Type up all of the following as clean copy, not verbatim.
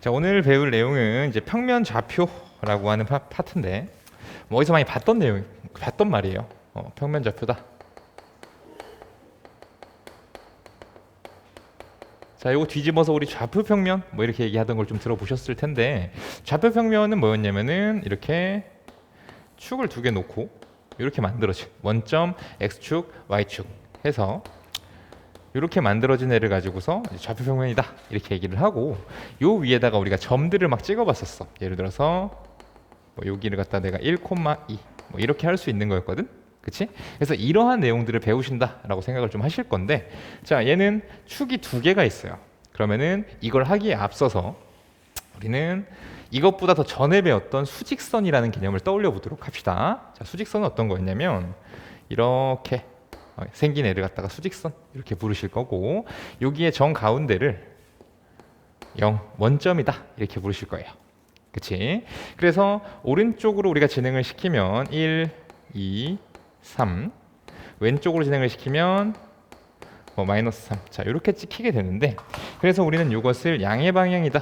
자, 오늘 배울 내용은 이제 평면 좌표라고 하는 파트인데, 뭐 어디서 많이 봤던 말이에요. 평면 좌표다. 자, 이거 뒤집어서 우리 좌표 평면 뭐 이렇게 얘기하던 걸 좀 들어보셨을 텐데, 좌표 평면은 뭐였냐면은 이렇게 축을 두 개 놓고 이렇게 만들어진 원점 x축, y축 해서 이렇게 만들어진 애를 가지고서 좌표 평면이다 이렇게 얘기를 하고, 요 위에다가 우리가 점들을 막 찍어봤었어. 예를 들어서 뭐 여기를 갖다 내가 1,2 뭐 이렇게 할 수 있는 거였거든. 그치? 그래서 이러한 내용들을 배우신다라고 생각을 좀 하실 건데, 자, 얘는 축이 두 개가 있어요. 그러면은 이걸 하기에 앞서서 우리는 이것보다 더 전에 배웠던 수직선이라는 개념을 떠올려 보도록 합시다. 자, 수직선은 어떤 거였냐면 이렇게 생긴 애를 갖다가 수직선 이렇게 부르실 거고, 여기에 정 가운데를 0, 원점이다 이렇게 부르실 거예요. 그치? 그래서 오른쪽으로 우리가 진행을 시키면 1, 2, 3, 왼쪽으로 진행을 시키면 마이너스 3. 자, 이렇게 찍히게 되는데, 그래서 우리는 이것을 양의 방향이다.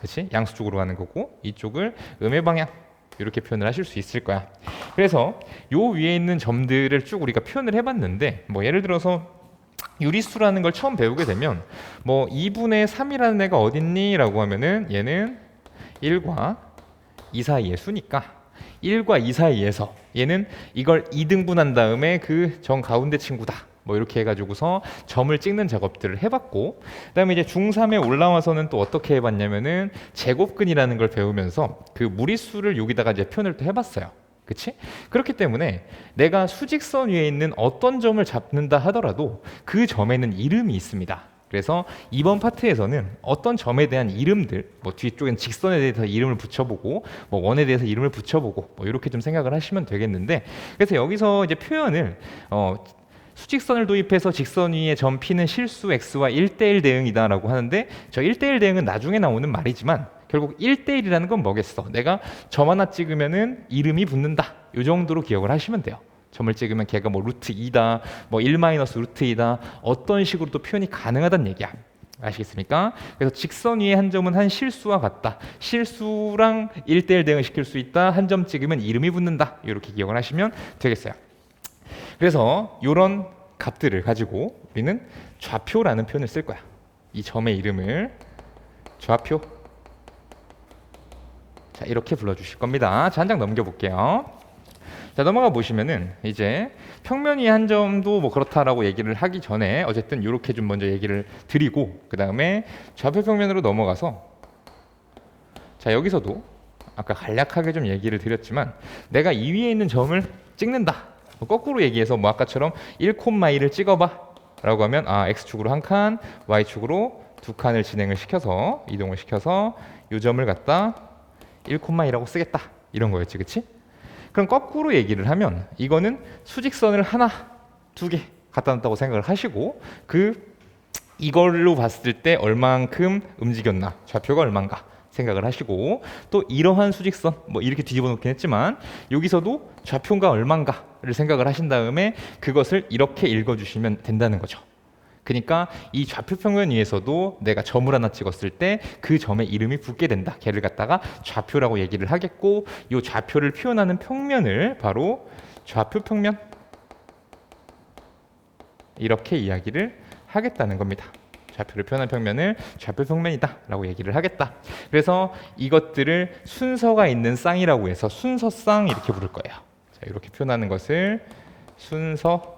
그치? 양수 쪽으로 가는 거고, 이쪽을 음의 방향 이렇게 표현을 하실 수 있을 거야. 그래서 요 위에 있는 점들을 쭉 우리가 표현을 해봤는데, 뭐 예를 들어서 유리수라는 걸 처음 배우게 되면 뭐 2분의 3이라는 애가 어딨니? 라고 하면은 얘는 1과 2 사이의 수니까 1과 2 사이에서 얘는 이걸 2등분한 다음에 그 정 가운데 친구다 뭐 이렇게 해가지고서 점을 찍는 작업들을 해봤고, 그 다음에 이제 중3에 올라와서는 또 어떻게 해봤냐면은 제곱근이라는 걸 배우면서 그 무리수를 여기다가 이제 표현을 또 해봤어요. 그치? 그렇기 때문에 내가 수직선 위에 있는 어떤 점을 잡는다 하더라도 그 점에는 이름이 있습니다. 그래서 이번 파트에서는 어떤 점에 대한 이름들, 뭐 뒤쪽엔 직선에 대해서 이름을 붙여보고, 뭐 원에 대해서 이름을 붙여보고, 뭐 이렇게 좀 생각을 하시면 되겠는데, 그래서 여기서 이제 표현을 수직선을 도입해서 직선 위에 점 P는 실수 x와 1대1 대응이다라고 하는데, 저 1대1 대응은 나중에 나오는 말이지만 결국 1대1이라는 건 뭐겠어? 내가 점 하나 찍으면은 이름이 붙는다. 이 정도로 기억을 하시면 돼요. 점을 찍으면 걔가 뭐 루트 2다, 뭐 1 마이너스 루트 2다, 어떤 식으로 또 표현이 가능하다는 얘기야. 아시겠습니까? 그래서 직선 위에 한 점은 한 실수와 같다. 실수랑 1대1 대응을 시킬 수 있다. 한 점 찍으면 이름이 붙는다. 이렇게 기억을 하시면 되겠어요. 그래서 이런 값들을 가지고 우리는 좌표라는 표현을 쓸 거야. 이 점의 이름을 좌표. 자, 이렇게 불러주실 겁니다. 자, 한 장 넘겨볼게요. 자, 넘어가 보시면은 이제 평면 위의 한 점도 뭐 그렇다라고 얘기를 하기 전에 어쨌든 이렇게 좀 먼저 얘기를 드리고, 그 다음에 좌표 평면으로 넘어가서, 자, 여기서도 아까 간략하게 좀 얘기를 드렸지만 내가 이 위에 있는 점을 찍는다. 거꾸로 얘기해서 뭐 아까처럼 1,2를 찍어봐 라고 하면 x축으로 한 칸, y축으로 두 칸을 진행을 시켜서 이동을 시켜서 이 점을 갖다 1,2라고 쓰겠다 이런 거였지. 그치? 그럼 거꾸로 얘기를 하면 이거는 수직선을 하나, 두 개 갖다 놨다고 생각을 하시고, 이걸로 봤을 때 얼만큼 움직였나, 좌표가 얼만가 생각을 하시고, 또 이러한 수직선 뭐 이렇게 뒤집어 놓긴 했지만 여기서도 좌표가 얼만가를 생각을 하신 다음에 그것을 이렇게 읽어주시면 된다는 거죠. 그러니까 이 좌표 평면 위에서도 내가 점을 하나 찍었을 때 그 점에 이름이 붙게 된다. 걔를 갖다가 좌표라고 얘기를 하겠고, 이 좌표를 표현하는 평면을 바로 좌표 평면 이렇게 이야기를 하겠다는 겁니다. 좌표를 표현한 평면을 좌표 평면이다 라고 얘기를 하겠다. 그래서 이것들을 순서가 있는 쌍이라고 해서 순서쌍 이렇게 부를 거예요. 자, 이렇게 표현하는 것을 순서쌍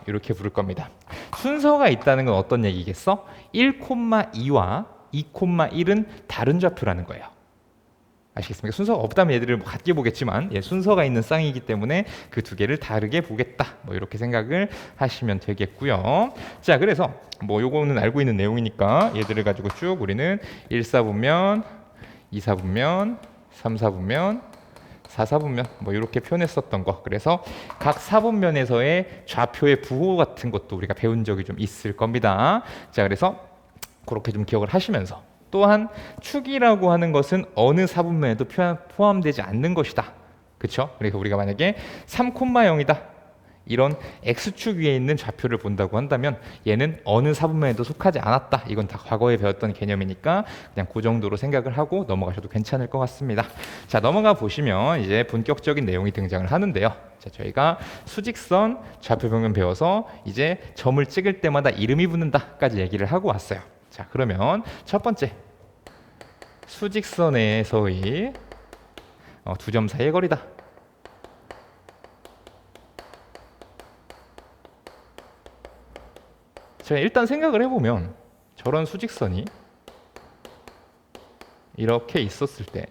이렇게 부를 겁니다. 순서가 있다는 건 어떤 얘기겠어? 1,2와 2,1은 다른 좌표라는 거예요. 아시겠습니까? 순서가 없다면 얘들을 같게 보겠지만 순서가 있는 쌍이기 때문에 그 두 개를 다르게 보겠다. 뭐 이렇게 생각을 하시면 되겠고요. 자, 그래서 뭐 요거는 알고 있는 내용이니까 얘들을 가지고 쭉 우리는 1사분면, 2사분면, 3사분면, 4사분면 뭐 이렇게 표현했었던 거. 그래서 각 사분면에서의 좌표의 부호 같은 것도 우리가 배운 적이 좀 있을 겁니다. 자, 그래서 그렇게 좀 기억을 하시면서, 또한 축이라고 하는 것은 어느 사분면에도 포함되지 않는 것이다. 그렇죠? 그래서 우리가 만약에 3,0이다 이런 x축 위에 있는 좌표를 본다고 한다면 얘는 어느 사분면에도 속하지 않았다. 이건 다 과거에 배웠던 개념이니까 그냥 그 정도로 생각을 하고 넘어가셔도 괜찮을 것 같습니다. 자, 넘어가 보시면 이제 본격적인 내용이 등장을 하는데요. 자, 저희가 수직선 좌표평면 배워서 이제 점을 찍을 때마다 이름이 붙는다까지 얘기를 하고 왔어요. 자, 그러면 첫 번째 수직선에서의 두 점 사이의 거리다. 자, 일단 생각을 해보면 저런 수직선이 이렇게 있었을 때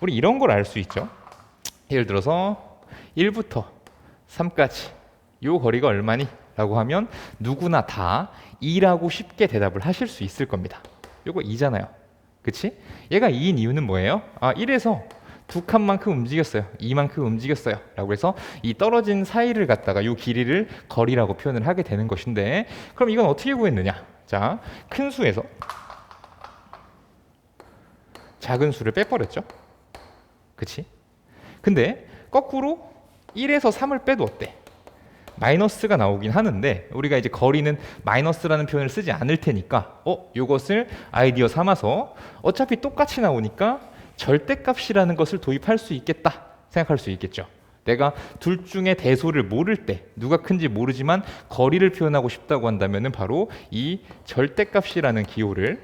우리 이런 걸 알 수 있죠. 예를 들어서 1부터 3까지 요 거리가 얼마니? 라고 하면 누구나 다 2라고 쉽게 대답을 하실 수 있을 겁니다. 요거 2잖아요. 그치? 얘가 2인 이유는 뭐예요? 1에서 두 칸만큼 움직였어요. 2만큼 움직였어요. 라고 해서 이 떨어진 사이를 갖다가 이 길이를 거리라고 표현을 하게 되는 것인데, 그럼 이건 어떻게 구했느냐? 자, 큰 수에서 작은 수를 빼버렸죠. 그치? 근데 거꾸로 1에서 3을 빼도 어때? 마이너스가 나오긴 하는데 우리가 이제 거리는 마이너스라는 표현을 쓰지 않을 테니까 요것을 아이디어 삼아서 어차피 똑같이 나오니까 절대값이라는 것을 도입할 수 있겠다 생각할 수 있겠죠. 내가 둘 중에 대소를 모를 때 누가 큰지 모르지만 거리를 표현하고 싶다고 한다면은 바로 이 절대값이라는 기호를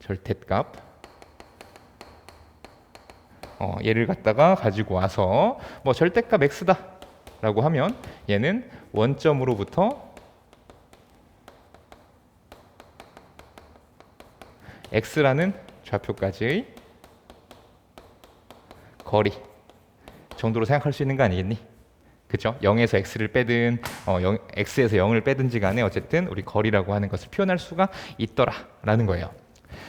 절대값 얘를 갖다가 가지고 와서 뭐 절대값 x다 라고 하면 얘는 원점으로부터 x라는 좌표까지의 거리 정도로 생각할 수 있는 거 아니겠니? 그죠? 0에서 x를 빼든 x에서 0을 빼든지 간에 어쨌든 우리 거리라고 하는 것을 표현할 수가 있더라라는 거예요.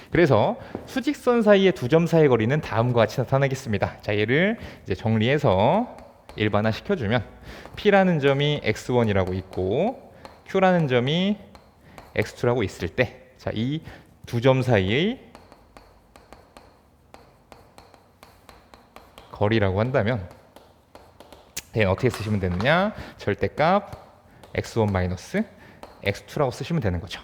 그래서 수직선 사이의 두 점 사이의 거리는 다음과 같이 나타나겠습니다. 자, 얘를 이제 정리해서 일반화 시켜주면 P라는 점이 x1이라고 있고 Q라는 점이 x2라고 있을 때, 자, 이 두 점 사이의 거리라고 한다면 얘는 어떻게 쓰시면 되느냐? 절대값 x1 마이너스 x2라고 쓰시면 되는 거죠.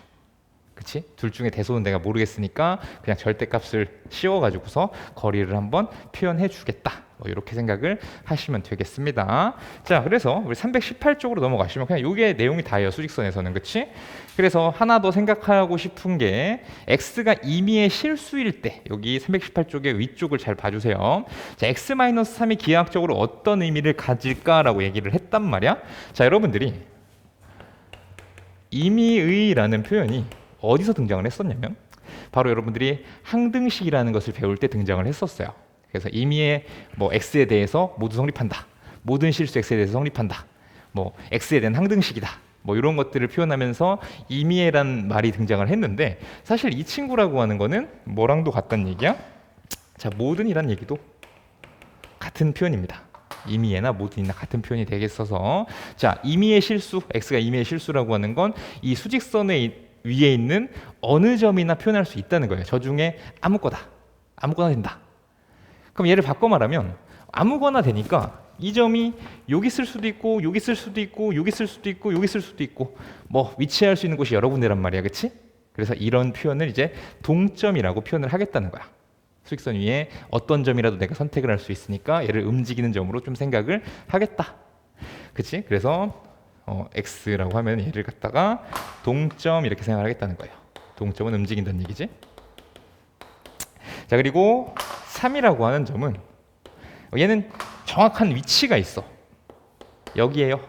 그치? 둘 중에 대소는 내가 모르겠으니까 그냥 절대값을 씌워가지고서 거리를 한번 표현해 주겠다. 뭐 이렇게 생각을 하시면 되겠습니다. 자, 그래서 우리 318쪽으로 넘어가시면 그냥 이게 내용이 다예요. 수직선에서는. 그치? 그래서 하나 더 생각하고 싶은 게 x가 임의의 실수일 때 여기 318쪽의 위쪽을 잘 봐주세요. 자, x-3이 기하학적으로 어떤 의미를 가질까라고 얘기를 했단 말이야. 자, 여러분들이 임의의라는 표현이 어디서 등장을 했었냐면 바로 여러분들이 항등식이라는 것을 배울 때 등장을 했었어요. 그래서 임의의 뭐 x에 대해서 모두 성립한다. 모든 실수 x에 대해서 성립한다. 뭐 x에 대한 항등식이다. 뭐 이런 것들을 표현하면서 임의의란 말이 등장을 했는데 사실 이 친구라고 하는 거는 뭐랑도 같다는 얘기야? 자, 모든이란 얘기도 같은 표현입니다. 임의애나 모든이나 같은 표현이 되겠어서, 자, 임의의 실수, x가 임의의 실수라고 하는 건 이 수직선의 위에 있는 어느 점이나 표현할 수 있다는 거예요. 저 중에 아무거나 된다. 그럼 얘를 바꿔 말하면 아무거나 되니까 이 점이 여기 쓸 수도 있고 여기 쓸 수도 있고 여기 쓸 수도 있고 여기 쓸 수도 있고 뭐 위치할 수 있는 곳이 여러 군데란 말이야. 그치? 그래서 이런 표현을 이제 동점이라고 표현을 하겠다는 거야. 수직선 위에 어떤 점이라도 내가 선택을 할 수 있으니까 얘를 움직이는 점으로 좀 생각을 하겠다. 그치? 그래서 x라고 하면 얘를 갖다가 동점 이렇게 생각을 하겠다는 거예요. 동점은 움직인다는 얘기지. 자, 그리고 3이라고 하는 점은 얘는 정확한 위치가 있어. 여기에요.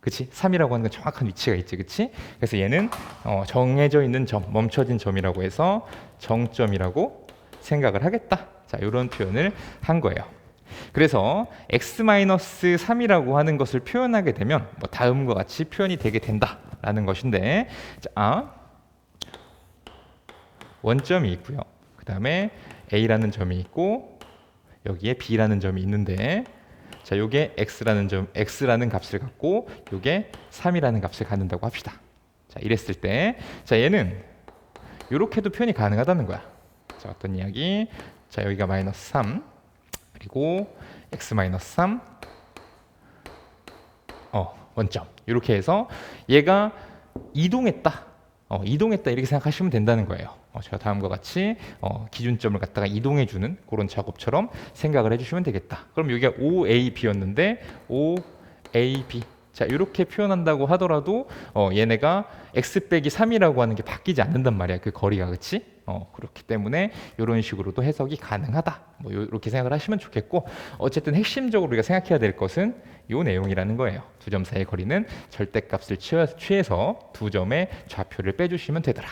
그치? 3이라고 하는 건 정확한 위치가 있지. 그치? 그래서 얘는 정해져 있는 점, 멈춰진 점이라고 해서 정점이라고 생각을 하겠다. 자, 이런 표현을 한 거예요. 그래서 x-3이라고 하는 것을 표현하게 되면 뭐 다음과 같이 표현이 되게 된다라는 것인데, 자, 원점이 있고요. 그 다음에 a라는 점이 있고 여기에 b라는 점이 있는데, 자, 요게 x라는 값을 갖고 요게 3이라는 값을 갖는다고 합시다. 자, 이랬을 때, 자, 얘는 이렇게도 표현이 가능하다는 거야. 자, 어떤 이야기? 자, 여기가 -3 그리고 x-3 원점. 이렇게 해서 얘가 이동했다. 이동했다 이렇게 생각하시면 된다는 거예요. 제가 다음과 같이 기준점을 갖다가 이동해주는 그런 작업처럼 생각을 해주시면 되겠다. 그럼 여기가 OAB였는데 OAB. 자, 이렇게 표현한다고 하더라도 얘네가 x 빼기 3이라고 하는 게 바뀌지 않는단 말이야. 그 거리가, 그치? 그렇기 때문에 이런 식으로도 해석이 가능하다. 뭐 이렇게 생각을 하시면 좋겠고, 어쨌든 핵심적으로 우리가 생각해야 될 것은 이 내용이라는 거예요. 두 점 사이의 거리는 절대값을 취해서 두 점의 좌표를 빼주시면 되더라.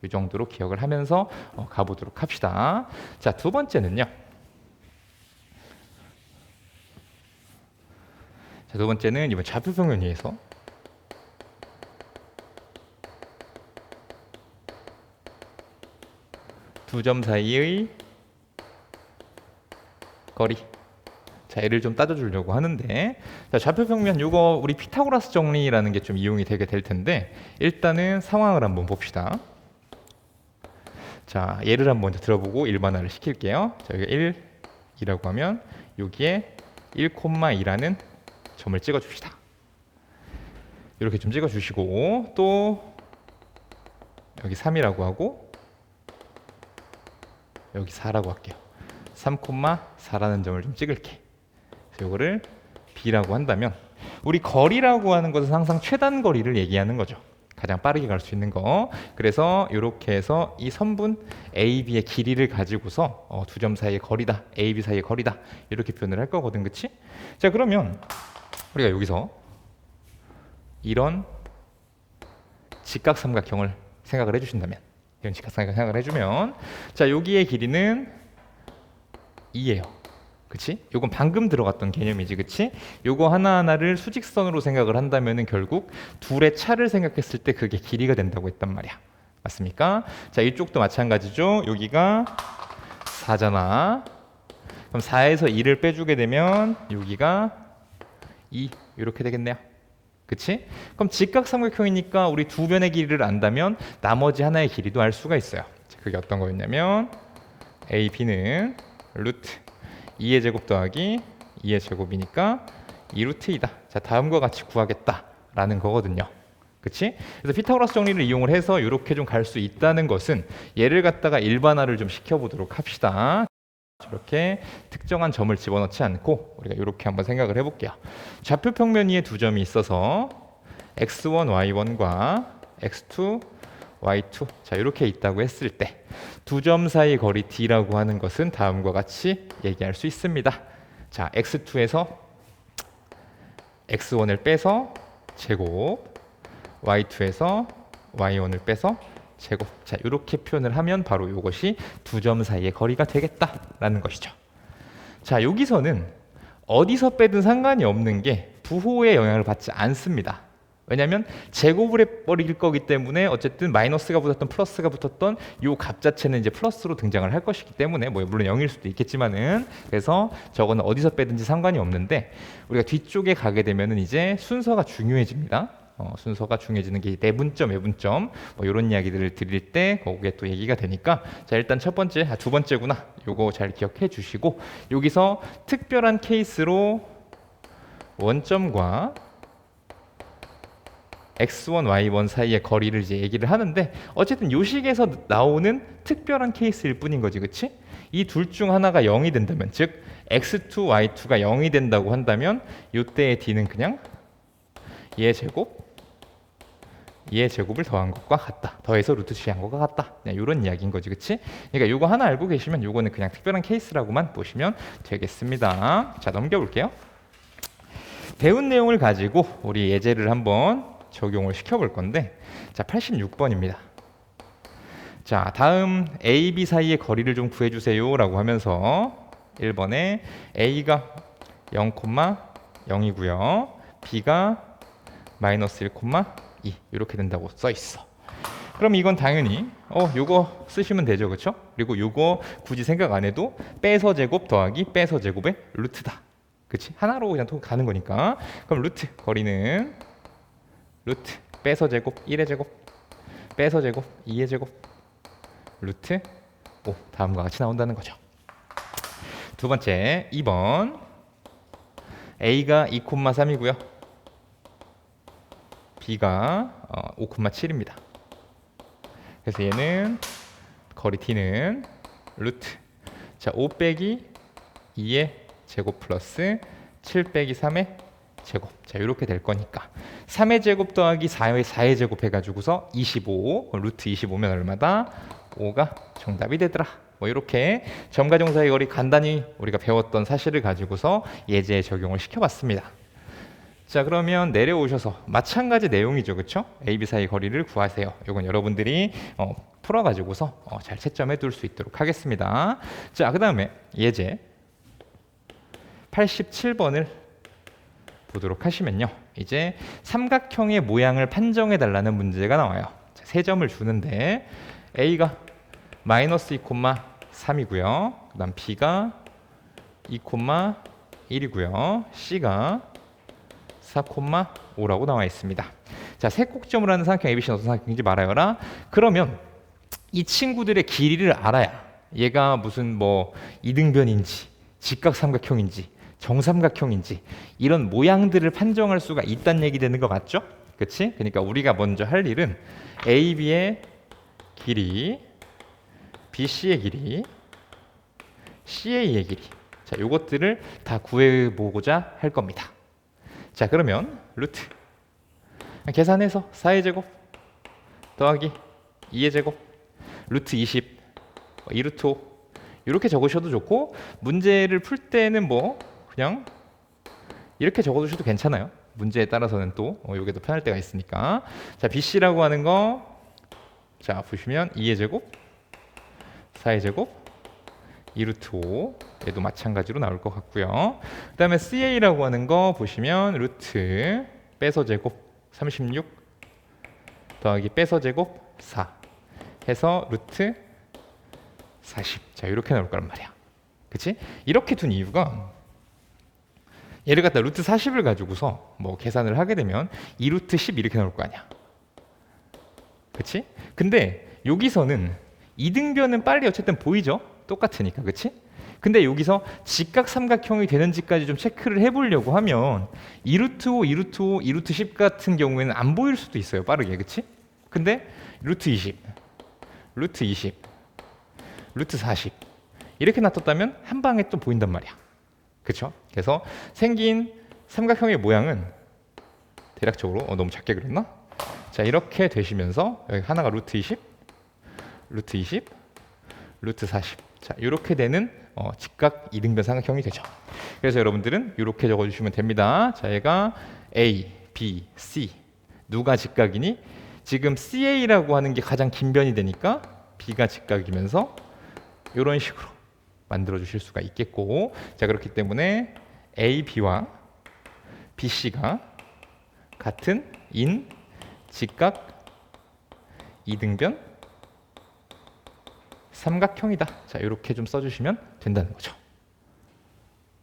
이 정도로 기억을 하면서 가보도록 합시다. 자, 두 번째는요. 자, 두 번째는 이번 좌표평면위에서 두 점 사이의 거리. 자, 얘를 좀 따져주려고 하는데, 자, 좌표평면 요거 우리 피타고라스 정리라는 게 좀 이용이 되게 될 텐데, 일단은 상황을 한번 봅시다. 자, 얘를 한번 먼저 들어보고 일반화를 시킬게요. 자, 여기 1이라고 하면 여기에 1,2라는 점을 찍어줍시다. 이렇게 좀 찍어주시고, 또 여기 3이라고 하고 여기 4라고 할게요. 3,4라는 점을 좀 찍을게. 이거를 B라고 한다면, 우리 거리라고 하는 것은 항상 최단 거리를 얘기하는 거죠. 가장 빠르게 갈 수 있는 거. 그래서 이렇게 해서 이 선분 AB의 길이를 가지고서 두 점 사이의 거리다, AB 사이의 거리다, 이렇게 표현을 할 거거든, 그치? 자, 그러면 우리가 여기서 이런 직각삼각형을 생각을 해주신다면, 이런 직각삼각형 생각을 해주면, 자, 여기의 길이는 2예요. 그치? 요건 방금 들어갔던 개념이지, 그치? 요거 하나하나를 수직선으로 생각을 한다면은 결국 둘의 차를 생각했을 때 그게 길이가 된다고 했단 말이야. 맞습니까? 자, 이쪽도 마찬가지죠. 여기가 4잖아. 그럼 4에서 2를 빼주게 되면 여기가 2 이렇게 되겠네요. 그치? 그럼 직각삼각형이니까 우리 두 변의 길이를 안다면 나머지 하나의 길이도 알 수가 있어요. 자, 그게 어떤 거였냐면 AB는 루트 2의 제곱 더하기 2의 제곱이니까 2루트이다. 자, 다음과 같이 구하겠다라는 거거든요. 그치? 그래서 피타고라스 정리를 이용을 해서 이렇게 좀 갈 수 있다는 것은, 얘를 갖다가 일반화를 좀 시켜보도록 합시다. 이렇게 특정한 점을 집어넣지 않고 우리가 이렇게 한번 생각을 해볼게요. 좌표평면 위에 두 점이 있어서 x1, y1과 x2, y2, 자, 이렇게 있다고 했을 때 두 점 사이 거리 d라고 하는 것은 다음과 같이 얘기할 수 있습니다. 자, x2에서 x1을 빼서 제곱, y2에서 y1을 빼서 제곱. 자, 이렇게 표현을 하면 바로 이것이 두 점 사이의 거리가 되겠다라는 것이죠. 자, 여기서는 어디서 빼든 상관이 없는 게 부호의 영향을 받지 않습니다. 왜냐하면 제곱을 해버릴 거기 때문에 어쨌든 마이너스가 붙었던 플러스가 붙었던 요 값 자체는 이제 플러스로 등장을 할 것이기 때문에, 뭐 물론 0일 수도 있겠지만은, 그래서 저거는 어디서 빼든지 상관이 없는데, 우리가 뒤쪽에 가게 되면은 이제 순서가 중요해집니다. 순서가 중요해지는 게 내분점, 외분점, 뭐 이런 이야기들을 드릴 때 거기에 또 얘기가 되니까, 자, 일단 첫 번째, 두 번째구나. 요거 잘 기억해 주시고, 여기서 특별한 케이스로 원점과 x1, y1 사이의 거리를 이제 얘기를 하는데, 어쨌든 요식에서 나오는 특별한 케이스일 뿐인 거지, 그치? 이 둘 중 하나가 0이 된다면, 즉 x2, y2가 0이 된다고 한다면 이때의 d는 그냥 얘 제곱, 얘 제곱을 더한 것과 같다. 더해서 루트 취한 것과 같다. 이런 이야기인 거지, 그치? 그러니까 이거 하나 알고 계시면 이거는 그냥 특별한 케이스라고만 보시면 되겠습니다. 자, 넘겨볼게요. 배운 내용을 가지고 우리 예제를 한번 적용을 시켜볼 건데, 자, 86번입니다. 자, 다음 A, B 사이의 거리를 좀 구해주세요 라고 하면서 1번에 A가 0,0이고요 B가 마이너스 1,2 이렇게 된다고 써 있어. 그럼 이건 당연히 요거 쓰시면 되죠, 그쵸? 그리고 요거 굳이 생각 안 해도 빼서 제곱 더하기 빼서 제곱의 루트다. 그치? 하나로 그냥 가는 거니까. 그럼 루트 거리는 루트 빼서 제곱 1의 제곱 빼서 제곱 2의 제곱 루트 5, 다음과 같이 나온다는 거죠. 두 번째 2번 A가 2,3이고요 B가 5,7입니다. 그래서 얘는 거리 D는 루트, 자 5 빼기 2의 제곱 플러스 7 빼기 3의 제곱, 자 이렇게 될 거니까 3의 제곱 더하기 4의 제곱 해가지고서 25, 루트 25면 얼마다? 5가 정답이 되더라. 뭐 이렇게 점과 점 사이 거리 간단히 우리가 배웠던 사실을 가지고서 예제에 적용을 시켜봤습니다. 자 그러면 내려오셔서 마찬가지 내용이죠, 그렇죠? A, B 사이 거리를 구하세요. 이건 여러분들이 풀어가지고서 잘 채점해 둘 수 있도록 하겠습니다. 자 그 다음에 예제 87번을 보도록 하시면요, 이제 삼각형의 모양을 판정해 달라는 문제가 나와요. 자, 3점을 주는데 A가 마이너스 2,3이고요. 그 다음 B가 2,1이고요. C가 4,5라고 나와 있습니다. 자, 세 꼭점을 하는 삼각형 ABC는 어떤 삼각형인지 말하여라. 그러면 이 친구들의 길이를 알아야 얘가 무슨 뭐 이등변인지 직각삼각형인지 정삼각형인지 이런 모양들을 판정할 수가 있다는 얘기 되는 거 맞죠? 그치? 그러니까 우리가 먼저 할 일은 AB의 길이, BC의 길이, CA의 길이, 자 요것들을 다 구해보고자 할 겁니다. 자 그러면 루트 계산해서 4의 제곱 더하기 2의 제곱 루트 20 2루트 5 이렇게 적으셔도 좋고, 문제를 풀 때는 뭐 그냥 이렇게 적어두셔도 괜찮아요. 문제에 따라서는 또 이게 더 편할 때가 있으니까. 자 BC라고 하는 거 자 보시면 2의 제곱 4의 제곱 2루트 5 얘도 마찬가지로 나올 것 같고요. 그 다음에 CA라고 하는 거 보시면 루트 빼서 제곱 36 더하기 빼서 제곱 4 해서 루트 40. 자 이렇게 나올 거란 말이야. 그치? 이렇게 둔 이유가 얘를 갖다 루트 40을 가지고서 뭐 계산을 하게 되면 2루트 10 이렇게 나올 거 아니야. 그치? 근데 여기서는 이등변은 빨리 어쨌든 보이죠? 똑같으니까. 그치? 근데 여기서 직각 삼각형이 되는지까지 좀 체크를 해보려고 하면 2루트 5, 2루트 5, 2루트 10 같은 경우에는 안 보일 수도 있어요, 빠르게. 그치? 근데 루트 20, 루트 20, 루트 40 이렇게 놔뒀다면 한 방에 또 보인단 말이야. 그쵸? 그래서 생긴 삼각형의 모양은 대략적으로 너무 작게 그렸나? 자 이렇게 되시면서 여기 하나가 루트 20, 루트 20, 루트 40. 자 이렇게 되는 직각 이등변 삼각형이 되죠. 그래서 여러분들은 이렇게 적어주시면 됩니다. 자 얘가 A, B, C 누가 직각이니? 지금 CA라고 하는 게 가장 긴 변이 되니까 B가 직각이면서 이런 식으로 만들어 주실 수가 있겠고, 자 그렇기 때문에 A, B와 BC가 같은 인 직각 이등변 삼각형이다. 자 이렇게 좀 써주시면 된다는 거죠.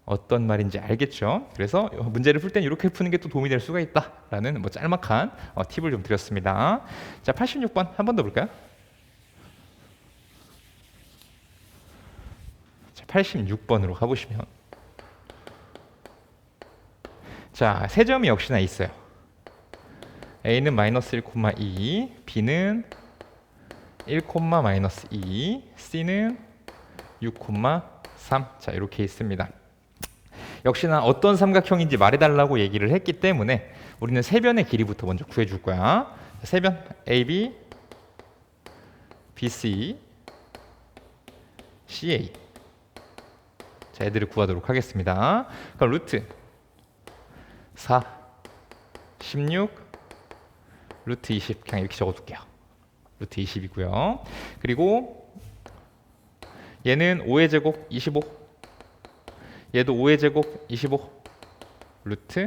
어떤 말인지 알겠죠? 그래서 문제를 풀 때는 이렇게 푸는 게 또 도움이 될 수가 있다라는 뭐 짤막한 팁을 좀 드렸습니다. 자 86번 한 번 더 볼까요? 자 86번으로 가보시면 자 세 점이 역시나 있어요. A는 마이너스 1,2, B는 1, 마이너스 2, C는 6,3. 자 이렇게 있습니다. 역시나 어떤 삼각형인지 말해달라고 얘기를 했기 때문에 우리는 세변의 길이부터 먼저 구해줄 거야. 세변 AB, BC, CA. 자 애들을 구하도록 하겠습니다. 그럼 루트 4, 16, 루트 20 그냥 이렇게 적어둘게요. 루트 20이고요. 그리고 얘는 5의 제곱 25, 얘도 5의 제곱 25, 루트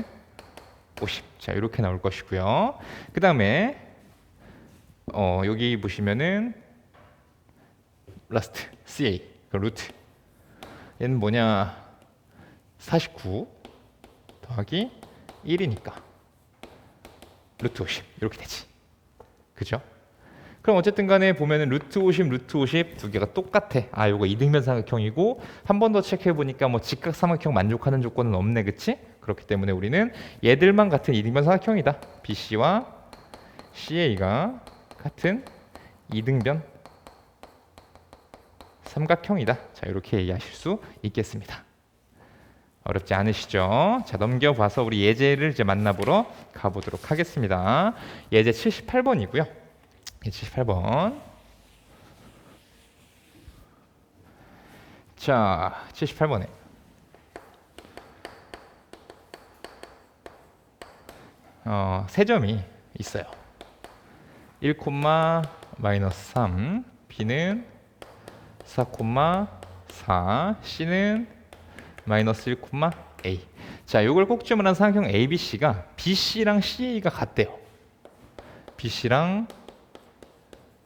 50. 자 이렇게 나올 것이고요. 그 다음에 여기 보시면은 라스트 CA 그 루트 얘는 뭐냐 49 더하기 1이니까 루트 50 이렇게 되지. 그죠? 그럼 어쨌든 간에 보면은 루트 50, 루트 50 두 개가 똑같아. 아, 요거 이등변 삼각형이고 한 번 더 체크해 보니까 뭐 직각 삼각형 만족하는 조건은 없네. 그치? 그렇기 때문에 우리는 얘들만 같은 이등변 삼각형이다. BC와 CA가 같은 이등변 삼각형이다. 자, 이렇게 얘기하실 수 있겠습니다. 어렵지 않으시죠? 자, 넘겨봐서 우리 예제를 이제 만나보러 가보도록 하겠습니다. 예제 78번이고요. 78번. 자, 78번에 세 점이 있어요. 1, 마이너스 3, B는 4, 4, C는 마이너스 1, A. 자, 요걸 꼭지점을 한 삼각형 ABC가 BC랑 CA가 같대요. BC랑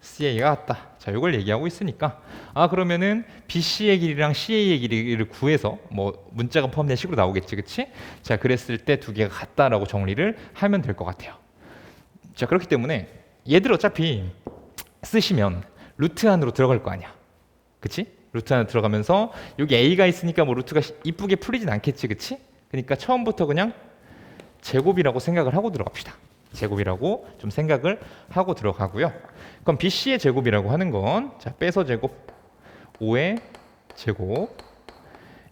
CA가 같다. 자, 요걸 얘기하고 있으니까 그러면은 BC의 길이랑 CA의 길이를 구해서 뭐 문자가 포함된 식으로 나오겠지, 그치? 자, 그랬을 때 두 개가 같다라고 정리를 하면 될 것 같아요. 자, 그렇기 때문에 얘들 어차피 쓰시면 루트 안으로 들어갈 거 아니야, 그치? 루트 안으로 들어가면서 여기 A가 있으니까 뭐 루트가 이쁘게 풀리진 않겠지, 그치? 그러니까 처음부터 그냥 제곱이라고 생각을 하고 들어갑시다. 제곱이라고 좀 생각을 하고 들어가고요. 그럼 BC의 제곱이라고 하는 건, 자, 빼서 제곱 5의 제곱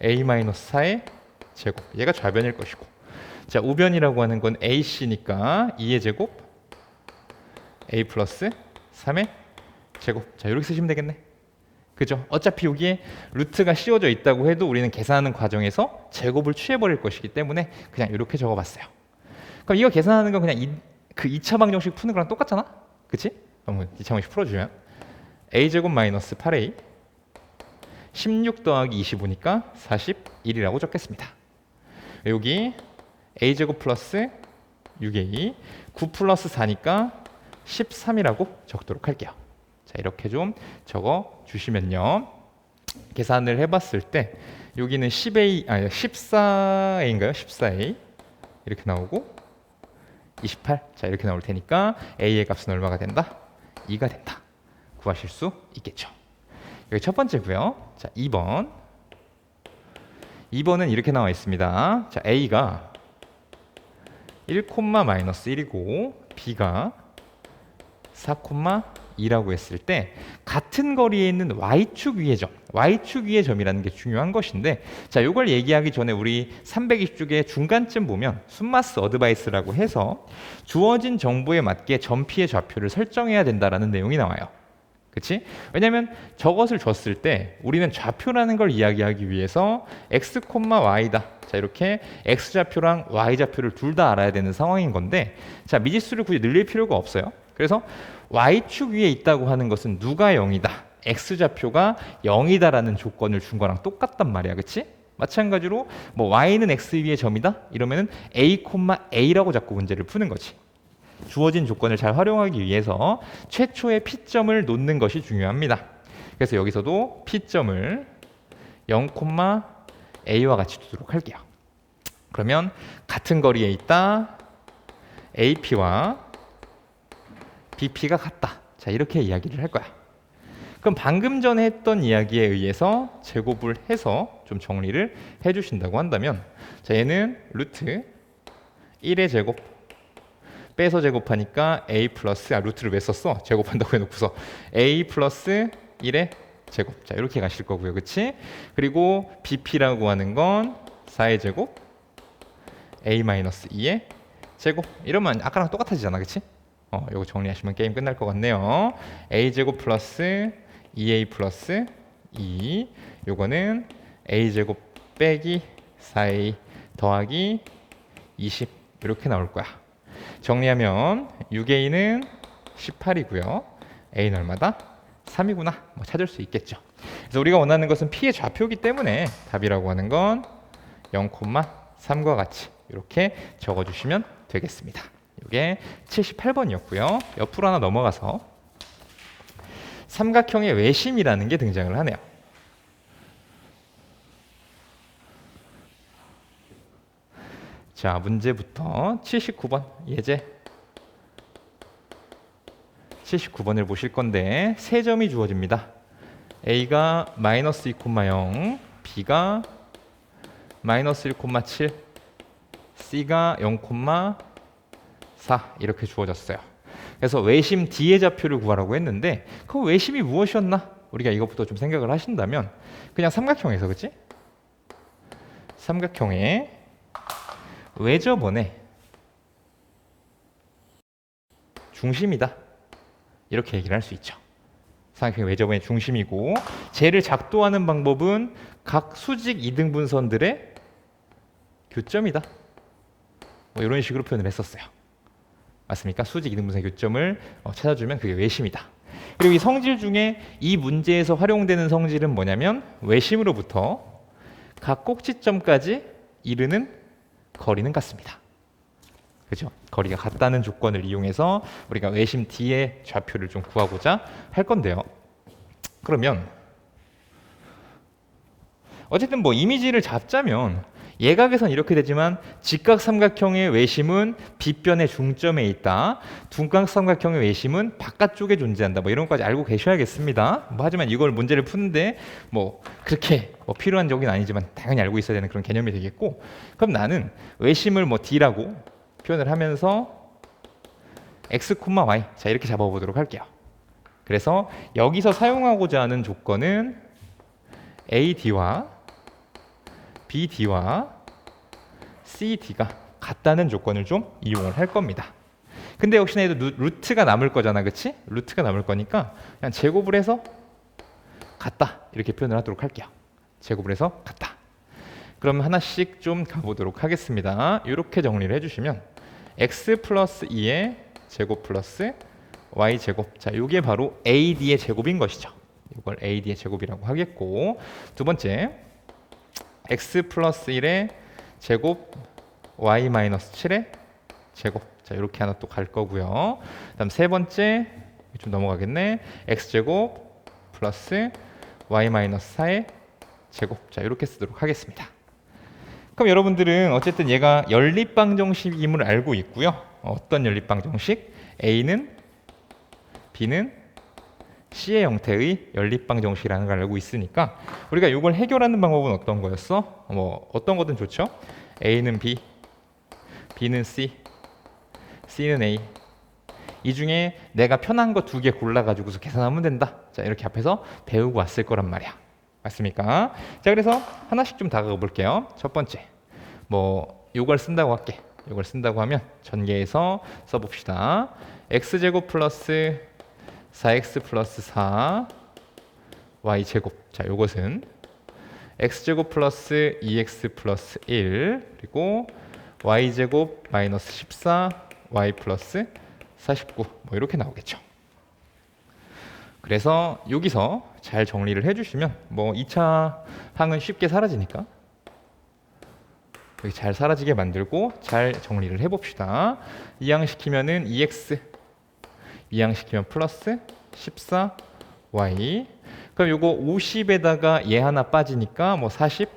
A-4의 제곱, 얘가 좌변일 것이고, 자, 우변이라고 하는 건 AC니까 2의 제곱 A 플러스 3의 제곱. 자, 이렇게 쓰시면 되겠네, 그죠? 어차피 여기에 루트가 씌워져 있다고 해도 우리는 계산하는 과정에서 제곱을 취해버릴 것이기 때문에 그냥 이렇게 적어봤어요. 그럼 이거 계산하는 건 그냥 그 2차 방정식 푸는 거랑 똑같잖아, 그치? 그럼 2차 방정식 풀어주면 A제곱 마이너스 8A 16 더하기 25니까 41이라고 적겠습니다. 여기 A제곱 플러스 6A 9 플러스 4니까 13이라고 적도록 할게요. 자, 이렇게 좀 적어 주시면요, 계산을 해봤을 때 여기는 14A인가요? 14A 이렇게 나오고 28, 자, 이렇게 나올 테니까 A의 값은 얼마가 된다? 2가 된다. 구하실 수 있겠죠. 여기 첫 번째고요. 자, 2번. 2번은 이렇게 나와 있습니다. 자, A가 1, 마이너스 1이고 B가 4, 2라고 했을 때 같은 거리에 있는 Y축 위의 점, Y축 위의 점이라는 게 중요한 것인데, 자, 이걸 얘기하기 전에 우리 320쪽의 중간쯤 보면 순마스 어드바이스라고 해서 주어진 정보에 맞게 점피의 좌표를 설정해야 된다라는 내용이 나와요. 그치? 왜냐면 저것을 줬을 때 우리는 좌표라는 걸 이야기하기 위해서 x, y다. 자, 이렇게 x 좌표랑 y 좌표를 둘 다 알아야 되는 상황인 건데, 자, 미지수를 굳이 늘릴 필요가 없어요. 그래서 y축 위에 있다고 하는 것은 누가 0이다, x 좌표가 0이다라는 조건을 준 거랑 똑같단 말이야, 그치? 마찬가지로 뭐 y는 x 위의 점이다 이러면은 a, a라고 자꾸 문제를 푸는 거지. 주어진 조건을 잘 활용하기 위해서 최초의 P점을 놓는 것이 중요합니다. 그래서 여기서도 P점을 0, A와 같이 두도록 할게요. 그러면 같은 거리에 있다, AP와 BP가 같다. 자, 이렇게 이야기를 할 거야. 그럼 방금 전에 했던 이야기에 의해서 제곱을 해서 좀 정리를 해주신다고 한다면, 자, 얘는 루트 1의 제곱 빼서 제곱하니까 A 플러스, 루트를 왜 썼어? 제곱한다고 해놓고서 A 플러스 1의 제곱. 자, 이렇게 가실 거고요, 그치? 그리고 BP라고 하는 건 4의 제곱 A 마이너스 2의 제곱. 이러면 아까랑 똑같아지잖아, 그치? 요거 정리하시면 게임 끝날 것 같네요. A 제곱 플러스 2A 플러스 2, 요거는 A 제곱 빼기 4A 더하기 20, 이렇게 나올 거야. 정리하면 6A는 18이고요. A는 얼마다? 3이구나. 뭐 찾을 수 있겠죠. 그래서 우리가 원하는 것은 P의 좌표이기 때문에 답이라고 하는 건 0,3과 같이 이렇게 적어주시면 되겠습니다. 이게 78번이었고요. 옆으로 하나 넘어가서 삼각형의 외심이라는 게 등장을 하네요. 자, 문제부터 79번 예제 79번을 보실 건데 세 점이 주어집니다. A가 마이너스 2,0, B가 마이너스 1,7, C가 0,4 이렇게 주어졌어요. 그래서 외심 D의 좌표를 구하라고 했는데 그 외심이 무엇이었나? 우리가 이것부터 좀 생각을 하신다면 그냥 삼각형에서 그치? 삼각형의 외접원의 중심이다. 이렇게 얘기를 할 수 있죠. 삼각형의 외접원의 중심이고 쟤를 작도하는 방법은 각 수직 이등분선들의 교점이다. 뭐 이런 식으로 표현을 했었어요. 맞습니까? 수직 이등분선의 교점을 찾아주면 그게 외심이다. 그리고 이 성질 중에 이 문제에서 활용되는 성질은 뭐냐면 외심으로부터 각 꼭지점까지 이르는 거리는 같습니다. 그죠? 거리가 같다는 조건을 이용해서 우리가 외심 D의 좌표를 좀 구하고자 할 건데요. 그러면 어쨌든 뭐 이미지를 잡자면 예각에선 이렇게 되지만 직각삼각형의 외심은 빗변의 중점에 있다. 둔각삼각형의 외심은 바깥쪽에 존재한다. 뭐 이런 것까지 알고 계셔야겠습니다. 뭐 하지만 이걸 문제를 푸는데 뭐 그렇게 뭐 필요한 적은 아니지만 당연히 알고 있어야 되는 그런 개념이 되겠고, 그럼 나는 외심을 뭐 D라고 표현을 하면서 x, y 자 이렇게 잡아보도록 할게요. 그래서 여기서 사용하고자 하는 조건은 AD와 BD와 CD가 같다는 조건을 좀 이용을 할 겁니다. 근데 역시나 얘도 루트가 남을 거잖아, 그치? 루트가 남을 거니까 그냥 제곱을 해서 같다 이렇게 표현을 하도록 할게요. 제곱을 해서 같다. 그럼 하나씩 좀 가보도록 하겠습니다. 이렇게 정리를 해주시면 x 플러스 2의 제곱 플러스 y 제곱, 자 이게 바로 AD의 제곱인 것이죠. 이걸 AD의 제곱이라고 하겠고, 두 번째 x 플러스 1의 제곱 y 마이너스 7의 제곱, 자 이렇게 하나 또 갈 거고요. 그다음 세 번째 좀 넘어가겠네. x 제곱 플러스 y 마이너스 4의 제곱, 자 이렇게 쓰도록 하겠습니다. 그럼 여러분들은 어쨌든 얘가 연립방정식임을 알고 있고요. 어떤 연립방정식? A는 B는 C의 형태의 연립방정식이라는 걸 알고 있으니까 우리가 이걸 해결하는 방법은 어떤 거였어? 뭐 어떤 거든 좋죠. A는 B, B는 C, C는 A. 이 중에 내가 편한 거 두 개 골라가지고서 계산하면 된다. 자 이렇게 앞에서 배우고 왔을 거란 말이야. 맞습니까? 자 그래서 하나씩 좀 다가가 볼게요. 첫 번째 뭐 요걸 쓴다고 할게. 요걸 쓴다고 하면 전개해서 써봅시다. x제곱 플러스 4x 플러스 4 y제곱, 자 요것은 x제곱 플러스 2x 플러스 1 그리고 y제곱 마이너스 14 y 플러스 49 뭐 이렇게 나오겠죠. 그래서 여기서 잘 정리를 해주시면 뭐 2차 항은 쉽게 사라지니까 여기 잘 사라지게 만들고 잘 정리를 해봅시다. 이항시키면은 2x, 이항시키면 플러스 14y. 그럼 요거 50에다가 얘 하나 빠지니까 뭐 46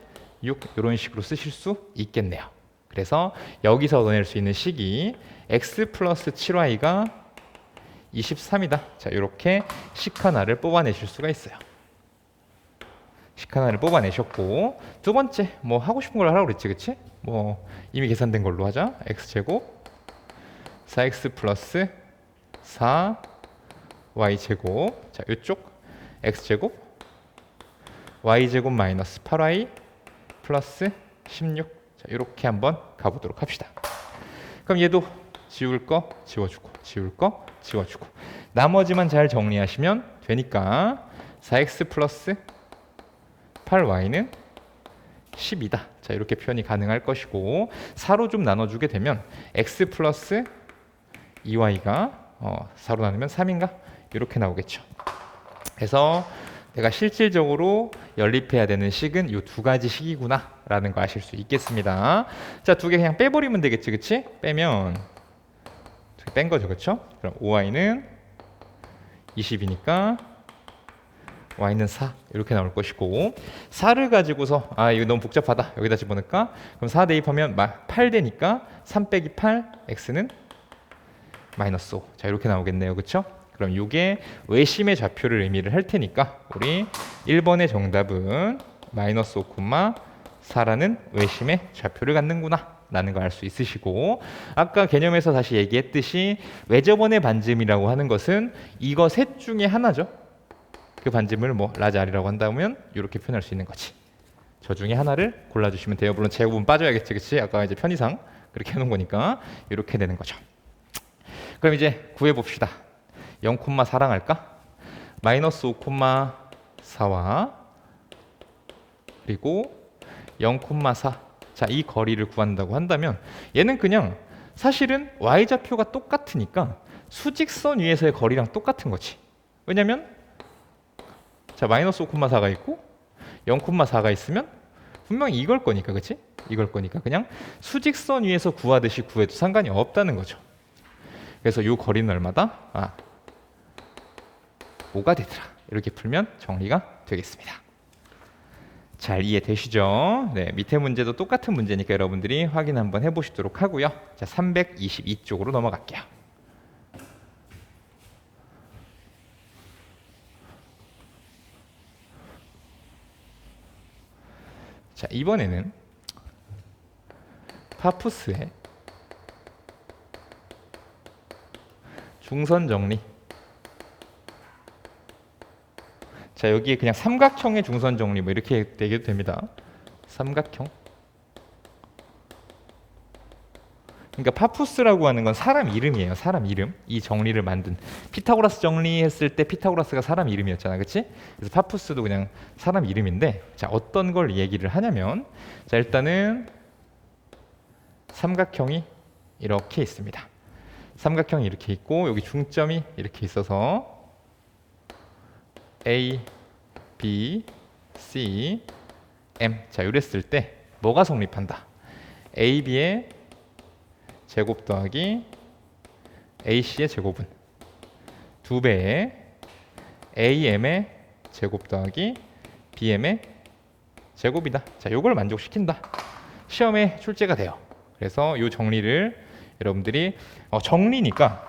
이런 식으로 쓰실 수 있겠네요. 그래서 여기서 얻어낼 수 있는 식이 x 플러스 7y가 23이다. 자 이렇게 식 하나를 뽑아내실 수가 있어요. 식 하나를 뽑아내셨고, 두 번째 뭐 하고 싶은 걸 하라고 그랬지, 그치? 뭐 이미 계산된 걸로 하자. x제곱 4x 플러스 4 y제곱, 자 이쪽 x제곱 y제곱 마이너스 8y 플러스 16, 자 이렇게 한번 가보도록 합시다. 그럼 얘도 지울 거 지워주고 지울 거 지워주고 나머지만 잘 정리하시면 되니까 4x 플러스 8y는 10이다. 자 이렇게 표현이 가능할 것이고 4로 좀 나눠주게 되면 x 플러스 2y가 4로 나누면 3인가? 이렇게 나오겠죠. 그래서 내가 실질적으로 연립해야 되는 식은 이 두 가지 식이구나 라는 거 아실 수 있겠습니다. 자, 두 개 그냥 빼버리면 되겠지, 그치? 빼면 뺀 거죠, 그쵸? 그럼 5y는 20이니까 y는 4 이렇게 나올 것이고, 4를 가지고서 이거 너무 복잡하다 여기다 집어넣을까? 그럼 4 대입하면 8 되니까 3 빼기 8 x는 마이너스 5. 자 이렇게 나오겠네요, 그쵸? 그럼 이게 외심의 좌표를 의미를 할 테니까 우리 1번의 정답은 마이너스 5, 4라는 외심의 좌표를 갖는구나 라는 거 알 수 있으시고, 아까 개념에서 다시 얘기했듯이 외접원의 반지름이라고 하는 것은 이거 셋 중에 하나죠. 그 반지름을 뭐 라지 R이라고 한다면 이렇게 표현할 수 있는 거지. 저 중에 하나를 골라주시면 돼요. 물론 제곱은 빠져야겠지, 그치? 아까 이제 편의상 그렇게 해놓은 거니까 이렇게 되는 거죠. 그럼 이제 구해봅시다. 0,4랑 할까? 마이너스 5,4와 그리고 0,4. 자, 이 거리를 구한다고 한다면 얘는 그냥 사실은 y좌표가 똑같으니까 수직선 위에서의 거리랑 똑같은 거지. 왜냐면 자, 마이너스 5,4가 있고 0,4가 있으면 분명히 이걸 거니까, 그치? 이걸 거니까 그냥 수직선 위에서 구하듯이 구해도 상관이 없다는 거죠. 그래서 이 거리는 얼마다? 5가 되더라. 이렇게 풀면 정리가 되겠습니다. 잘 이해되시죠? 네, 밑에 문제도 똑같은 문제니까 여러분들이 확인 한번 해보시도록 하고요. 자, 322쪽으로 넘어갈게요. 자, 이번에는 파푸스의 중선 정리. 자, 여기에 그냥 삼각형의 중선 정리 뭐 이렇게 되게도 됩니다. 삼각형. 그러니까 파푸스라고 하는 건 사람 이름이에요. 사람 이름. 이 정리를 만든. 피타고라스 정리했을 때 피타고라스가 사람 이름이었잖아, 그렇지? 그래서 파푸스도 그냥 사람 이름인데, 자, 어떤 걸 얘기를 하냐면, 자, 일단은 삼각형이 이렇게 있습니다. 삼각형이 이렇게 있고 여기 중점이 이렇게 있어서 A, B, C, M. 자, 이랬을 때 뭐가 성립한다? AB의 제곱 더하기 AC의 제곱은 2배의 AM의 제곱 더하기 BM의 제곱이다. 자, 요걸 만족시킨다. 시험에 출제가 돼요. 그래서 요 정리를 여러분들이 정리니까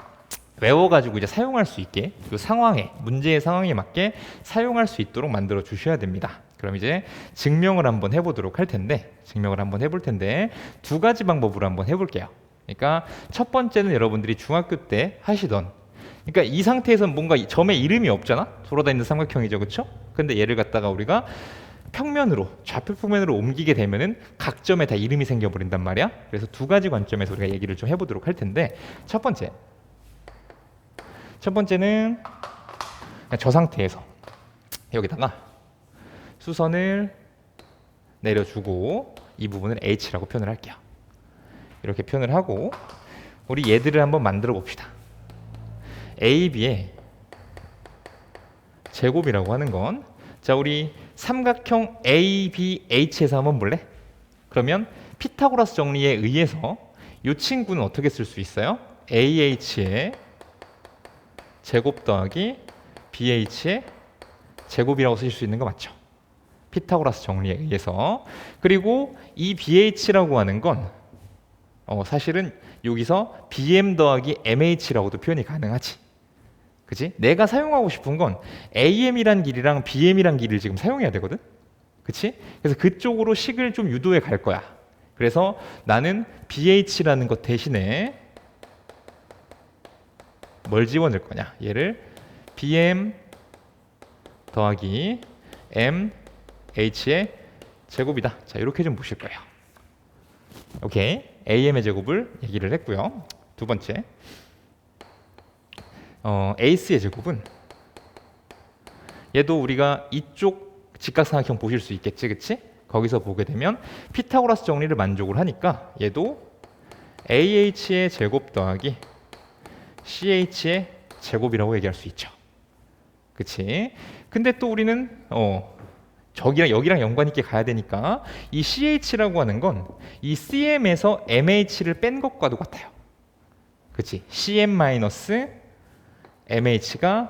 외워가지고 이제 사용할 수 있게 그 상황에 문제의 상황에 맞게 사용할 수 있도록 만들어 주셔야 됩니다. 그럼 이제 증명을 한번 해보도록 할 텐데 증명을 한번 해볼 텐데 두 가지 방법으로 한번 해볼게요. 그러니까 첫 번째는 여러분들이 중학교 때 하시던 그러니까 이 상태에서는 뭔가 점의 이름이 없잖아. 돌아다니는 삼각형이죠, 그렇죠? 근데 얘를 갖다가 우리가 평면으로 좌표 평면으로 옮기게 되면은 각 점에 다 이름이 생겨버린단 말이야. 그래서 두 가지 관점에서 우리가 얘기를 좀 해보도록 할 텐데 첫 번째는 저 상태에서 여기다가 수선을 내려주고 이 부분을 H라고 표현을 할게요. 이렇게 표현을 하고 우리 얘들을 한번 만들어 봅시다. AB의 제곱이라고 하는 건 자, 우리 삼각형 ABH에서 한번 볼래? 그러면 피타고라스 정리에 의해서 이 친구는 어떻게 쓸 수 있어요? AH의 제곱 더하기 BH의 제곱이라고 쓰실 수 있는 거 맞죠? 피타고라스 정리에 의해서. 그리고 이 BH라고 하는 건 사실은 여기서 BM 더하기 MH라고도 표현이 가능하지. 그치? 내가 사용하고 싶은 건 AM이란 길이랑 BM이란 길이를 지금 사용해야 되거든? 그치? 그래서 그쪽으로 식을 좀 유도해 갈 거야. 그래서 나는 BH라는 것 대신에 뭘 집어넣을 거냐? 얘를 BM 더하기 MH의 제곱이다. 자, 이렇게 좀 보실 거예요. 오케이. AM의 제곱을 얘기를 했고요. 두 번째. AC의 제곱은 얘도 우리가 이쪽 직각삼각형 보실 수 있겠지, 그치? 거기서 보게 되면 피타고라스 정리를 만족을 하니까 얘도 AH의 제곱 더하기 CH의 제곱이라고 얘기할 수 있죠. 그치? 근데 또 우리는 저기랑 여기랑 연관 있게 가야 되니까 이 CH라고 하는 건 이 CM에서 MH를 뺀 것과도 같아요. 그치? CM-MH가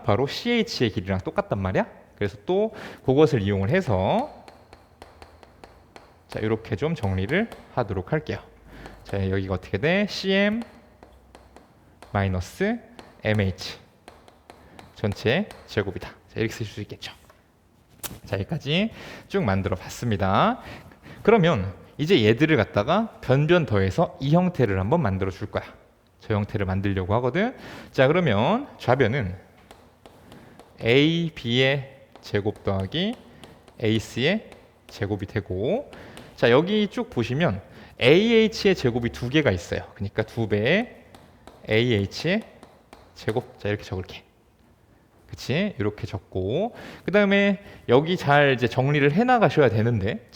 바로 CH의 길이랑 똑같단 말이야. 그래서 또 그것을 이용을 해서 자, 이렇게 좀 정리를 하도록 할게요. 자, 여기가 어떻게 돼? CM-MH 전체 제곱이다. 자, 이렇게 쓰실 수 있겠죠. 자, 여기까지 쭉 만들어 봤습니다. 그러면 이제 얘들을 갖다가 변변 더해서 이 형태를 한번 만들어 줄 거야. 저 형태를 만들려고 하거든. 자, 그러면 좌변은 a, b의 제곱 더하기 ac의 제곱이 되고, 자, 여기 쭉 보시면 ah의 제곱이 두 개가 있어요. 그러니까 두 배의 ah의 제곱. 자, 이렇게 적을게. 그치? 이렇게 적고, 그 다음에 여기 잘 이제 정리를 해 나가셔야 되는데,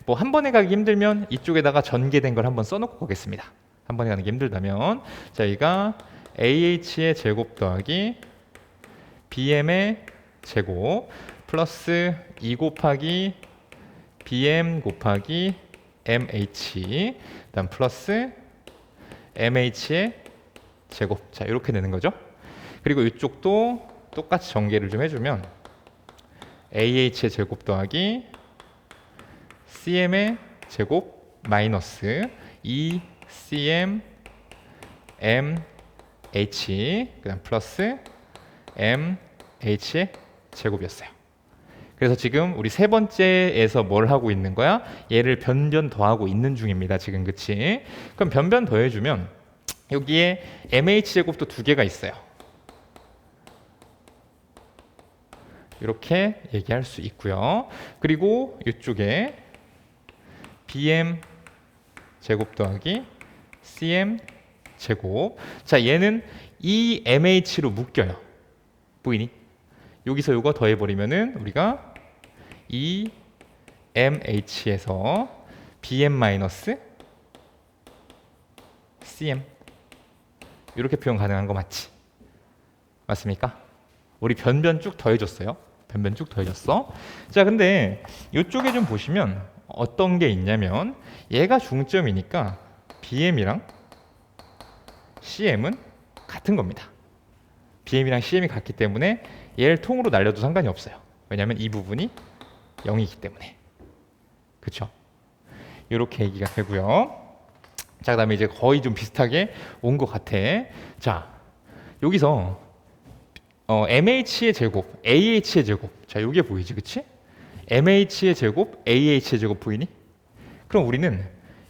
뭐 한 번에 가기 힘들면 이쪽에다가 전개된 걸 한번 써놓고 가겠습니다. 한 번에 가는 게 힘들다면, 자, 여기가 ah의 제곱 더하기 bm의 제곱 플러스 2 곱하기 bm 곱하기 mh, 그다음 플러스 mh의 제곱. 자, 이렇게 되는 거죠. 그리고 이쪽도 똑같이 전개를 좀 해주면 ah의 제곱 더하기 cm의 제곱 마이너스 2cm mh, 그다음 플러스 mh의 제곱이었어요. 그래서 지금 우리 세 번째에서 뭘 하고 있는 거야? 얘를 변변 더하고 있는 중입니다. 지금, 그치? 그럼 변변 더해주면 여기에 mh 제곱도 두 개가 있어요. 이렇게 얘기할 수 있고요. 그리고 이쪽에 bm 제곱 더하기 cm 제곱. 자, 얘는 이 mh로 묶여요. 보이니? 여기서 이거 더해버리면은 우리가 이 mh에서 bm 마이너스 cm 이렇게 표현 가능한 거 맞지? 맞습니까? 우리 변변 쭉 더해줬어요. 변변 쭉 더해줬어. 자, 근데 이쪽에 좀 보시면 어떤 게 있냐면 얘가 중점이니까 bm이랑 cm은 같은 겁니다. bm이랑 cm이 같기 때문에 얘를 통으로 날려도 상관이 없어요. 왜냐하면 이 부분이 0이기 때문에. 그쵸? 이렇게 얘기가 되고요. 자, 그 다음에 이제 거의 좀 비슷하게 온 것 같아. 자, 여기서 MH의 제곱, AH의 제곱. 자, 이게 보이지, 그치? MH의 제곱, AH의 제곱 보이니? 그럼 우리는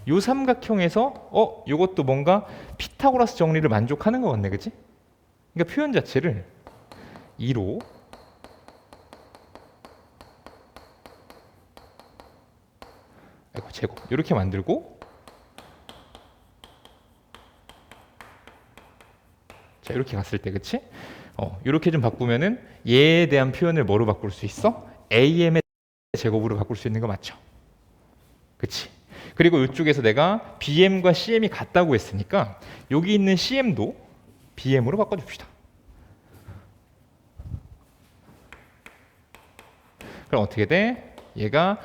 요 삼각형에서 요것도 뭔가 피타고라스 정리를 만족하는 것 같네, 그치? 그러니까 표현 자체를 2로 제곱 이렇게 만들고, 자, 이렇게 갔을 때, 그치? 이렇게 좀 바꾸면은 얘에 대한 표현을 뭐로 바꿀 수 있어? AM의 제곱으로 바꿀 수 있는 거 맞죠? 그치? 그리고 이쪽에서 내가 BM과 CM이 같다고 했으니까 여기 있는 CM도 BM으로 바꿔줍시다. 그럼 어떻게 돼? 얘가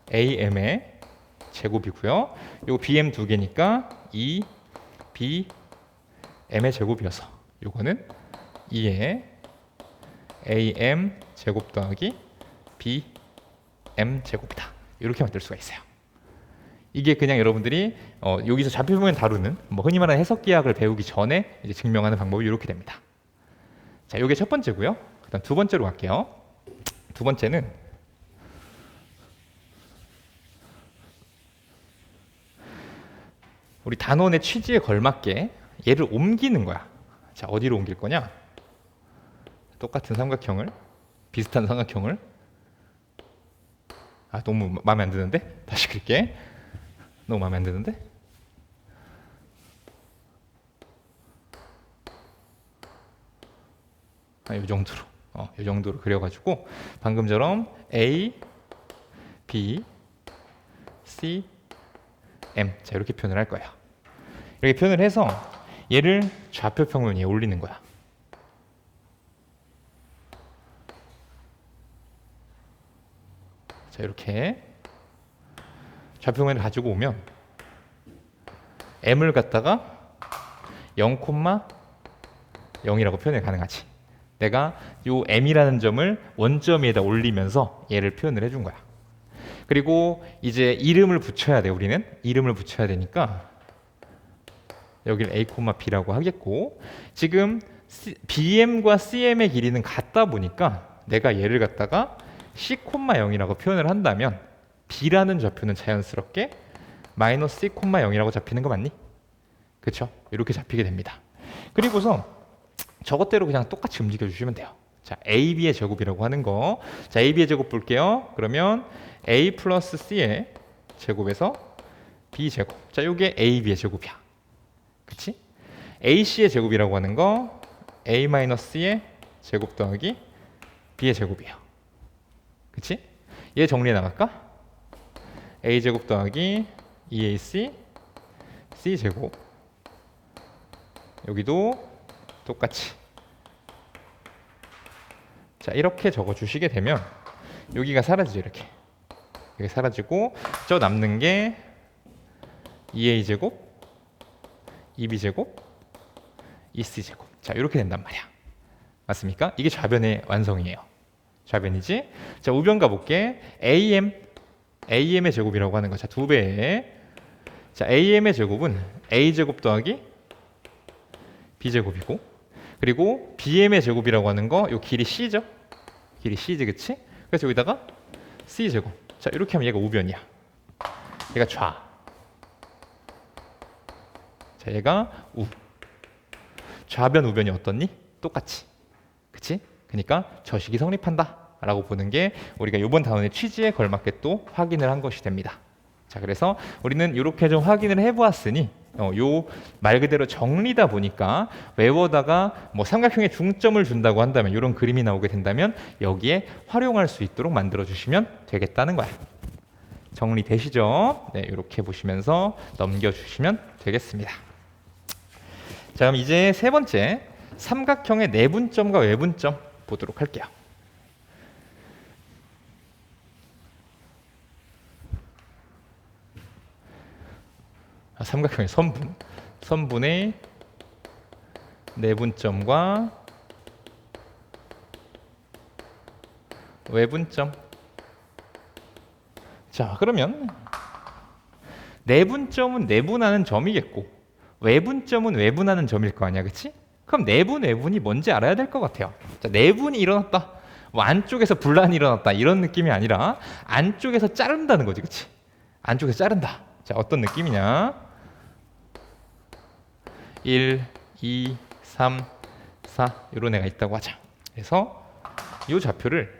2AM의 제곱이고요. 요거 BM 두 개니까 2BM의 제곱이어서 요거는 2의 AM 제곱 더하기 BM 제곱이다. 이렇게 만들 수가 있어요. 이게 그냥 여러분들이 여기서 좌표표면 다루는 뭐 흔히 말하는 해석기하학을 배우기 전에 이제 증명하는 방법이 이렇게 됩니다. 자, 이게 첫 번째고요. 그다음 두 번째로 갈게요. 두 번째는 우리 단원의 취지에 걸맞게 얘를 옮기는 거야. 자, 어디로 옮길 거냐? 똑같은 삼각형을, 비슷한 삼각형을, 너무 마음에 안 드는데? 다시 그릴게. 너무 마음에 안 드는데? 이 정도로, 이 정도로 그려가지고 방금처럼 A, B, C, M, 자, 이렇게 표현을 할 거예요. 이렇게 표현을 해서 얘를 좌표 평면 위에 올리는 거야. 자, 이렇게 좌표면을 가지고 오면 m을 갖다가 0,0이라고 표현이 가능하지. 내가 요 m이라는 점을 원점 위에다 올리면서 얘를 표현을 해준 거야. 그리고 이제 이름을 붙여야 돼. 우리는 이름을 붙여야 되니까 여기를 a, b라고 하겠고, 지금 bm과 cm의 길이는 같다 보니까 내가 얘를 갖다가 c, 0이라고 표현을 한다면 B라는 좌표는 자연스럽게 마이너스 2,0이라고 잡히는 거 맞니? 그쵸? 이렇게 잡히게 됩니다. 그리고서 저것대로 그냥 똑같이 움직여 주시면 돼요. 자, AB의 제곱이라고 하는 거. 자, AB의 제곱 볼게요. 그러면 A 플러스 C의 제곱에서 B 제곱. 자, 요게 AB의 제곱이야. 그치? AC의 제곱이라고 하는 거 A 마이너스 C의 제곱 더하기 B의 제곱이에요. 그치? 얘 정리해 나갈까? A 제곱 더하기 2AC C 제곱. 여기도 똑같이. 자, 이렇게 적어 주시게 되면 여기가 사라지죠. 이렇게. 이게 사라지고 저 남는 게 2A 제곱 2B 제곱 2C 제곱. 자, 이렇게 된단 말이야. 맞습니까? 이게 좌변의 완성이에요. 좌변이지? 자, 우변 가볼게. AM의 제곱이라고 하는 거. 자, 2배. 자, AM의 제곱은 A 제곱 더하기 B 제곱이고, 그리고 BM의 제곱이라고 하는 거, 요 길이 C죠? 길이 C지, 그치? 그래서 여기다가 C 제곱. 자, 이렇게 하면 얘가 우변이야. 얘가 좌. 자, 얘가 우. 좌변 우변이 어떻니? 똑같이. 그치? 그러니까 저식이 성립한다 라고 보는 게 우리가 이번 단원의 취지에 걸맞게 또 확인을 한 것이 됩니다. 자, 그래서 우리는 이렇게 좀 확인을 해보았으니 요 말 그대로 정리다 보니까 외워다가 뭐 삼각형에 중점을 준다고 한다면, 이런 그림이 나오게 된다면 여기에 활용할 수 있도록 만들어 주시면 되겠다는 거야. 정리되시죠? 네, 이렇게 보시면서 넘겨주시면 되겠습니다. 자, 그럼 이제 세 번째, 삼각형의 내분점과 외분점 보도록 할게요. 삼각형의 선분의 내분점과 외분점. 자, 그러면 내분점은 내분하는 점이겠고 외분점은 외분하는 점일 거 아니야, 그치? 그럼 내분, 외분이 뭔지 알아야 될 것 같아요. 자, 내분이 일어났다, 뭐 안쪽에서 분란이 일어났다, 이런 느낌이 아니라 안쪽에서 자른다는 거지, 그치? 안쪽에서 자른다. 자, 어떤 느낌이냐? 1, 2, 3, 4 이런 애가 있다고 하자. 그래서 이 좌표를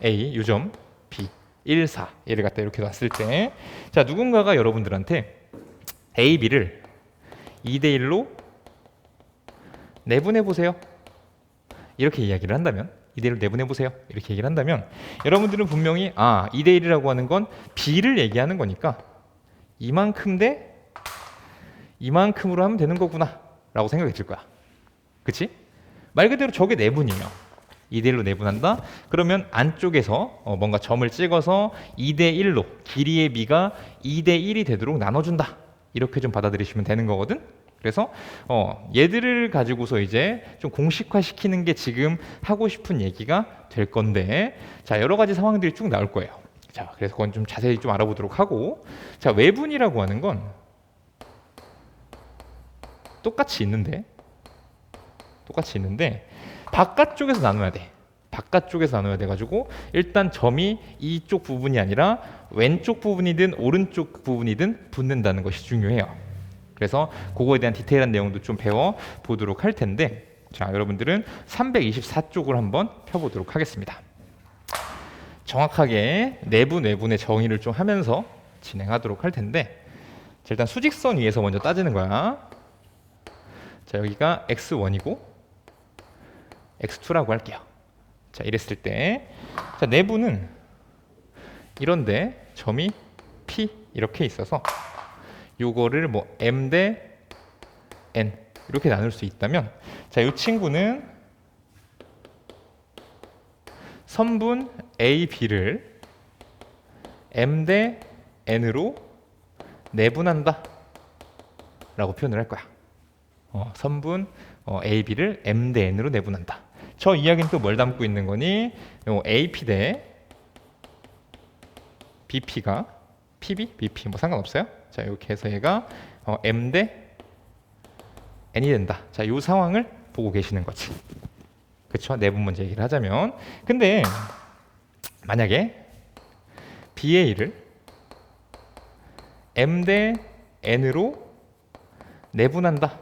A, 요점 B, 1, 4 얘를 갖다 이렇게 놨을 때, 자, 누군가가 여러분들한테 A, B를 2대 1로 내분해 보세요, 이렇게 이야기를 한다면, 2대 1로 내분해 보세요, 이렇게 얘기를 한다면, 여러분들은 분명히 2대 1이라고 하는 건 B를 얘기하는 거니까 이만큼 대 이만큼으로 하면 되는 거구나 라고 생각이 들 거야. 그치? 말 그대로 저게 내분이에요. 2대 1로 내분한다? 그러면 안쪽에서 뭔가 점을 찍어서 2대 1로 길이의 B가 2대 1이 되도록 나눠준다, 이렇게 좀 받아들이시면 되는 거거든. 그래서 얘들을 가지고서 이제 좀 공식화 시키는 게 지금 하고 싶은 얘기가 될 건데, 자, 여러 가지 상황들이 쭉 나올 거예요. 자, 그래서 그건 좀 자세히 좀 알아보도록 하고, 자, 외분이라고 하는 건 똑같이 있는데 바깥쪽에서 나눠야 돼. 바깥쪽에서 나눠야 돼가지고 일단 점이 이쪽 부분이 아니라 왼쪽 부분이든 오른쪽 부분이든 붙는다는 것이 중요해요. 그래서 그거에 대한 디테일한 내용도 좀 배워보도록 할 텐데, 자, 여러분들은 324쪽을 한번 펴보도록 하겠습니다. 정확하게 내분, 외분의 정의를 좀 하면서 진행하도록 할 텐데, 자, 일단 수직선 위에서 먼저 따지는 거야. 자, 여기가 x1이고 x2라고 할게요. 자, 이랬을 때, 자, 내분은 이런데 점이 P 이렇게 있어서 요거를 뭐 M 대 N 이렇게 나눌 수 있다면, 자, 이 친구는 선분 A, B를 M 대 N으로 내분한다 라고 표현을 할 거야. 선분 A, B를 M 대 N으로 내분한다. 저 이야기는 또 뭘 담고 있는 거니? AP 대 BP가 PB, BP 뭐 상관없어요. 자, 이렇게 해서 얘가 M 대 N이 된다. 자, 이 상황을 보고 계시는 거지. 그렇죠? 내분 문제 얘기를 하자면, 근데 만약에 BA를 M 대 N으로 내분한다.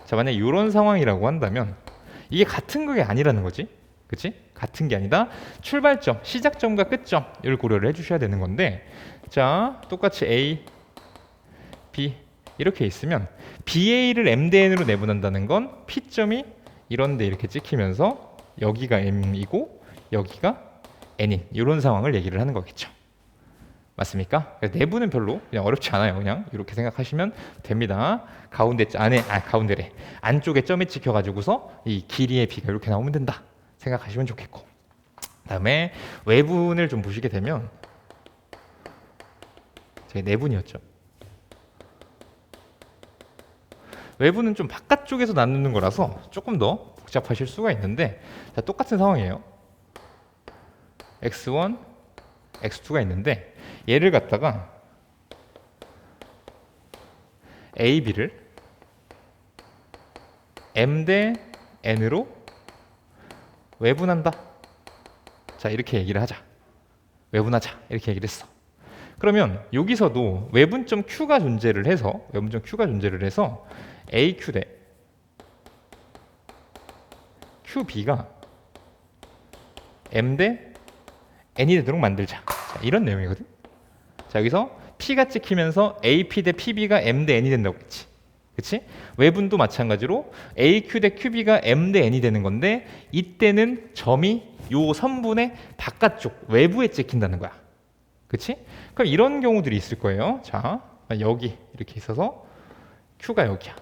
자, 만약 이런 상황이라고 한다면 이게 같은 게 아니라는 거지. 그치? 같은 게 아니다. 출발점, 시작점과 끝점을 고려를 해주셔야 되는 건데, 자, 똑같이 A, B 이렇게 있으면 BA를 M 대 N으로 내분한다는 건 P점이 이런데 이렇게 찍히면서 여기가 M이고 여기가 N인 이런 상황을 얘기를 하는 거겠죠. 맞습니까? 내부는 별로 그냥 어렵지 않아요. 그냥 이렇게 생각하시면 됩니다. 가운데 가운데래 안쪽에 점이 찍혀가지고서 이 길이의 B가 이렇게 나오면 된다 생각하시면 좋겠고, 그다음에 외분을 좀 보시게 되면 제 내분이었죠. 외부는 좀 바깥쪽에서 나누는 거라서 조금 더 복잡하실 수가 있는데, 자, 똑같은 상황이에요. x1, x2가 있는데 얘를 갖다가 a, b를 m 대 n으로 외분한다. 자, 이렇게 얘기를 하자. 외분하자. 이렇게 얘기를 했어. 그러면 여기서도 외분점 q가 존재를 해서 AQ 대 QB가 M 대 N이 되도록 만들자. 자, 이런 내용이거든. 자, 여기서 P가 찍히면서 AP 대 PB가 M 대 N이 된다고 했지. 그치? 외분도 마찬가지로 AQ 대 QB가 M 대 N이 되는 건데, 이때는 점이 요 선분의 바깥쪽 외부에 찍힌다는 거야. 그치? 그럼 이런 경우들이 있을 거예요. 자, 여기 이렇게 있어서 Q가 여기야.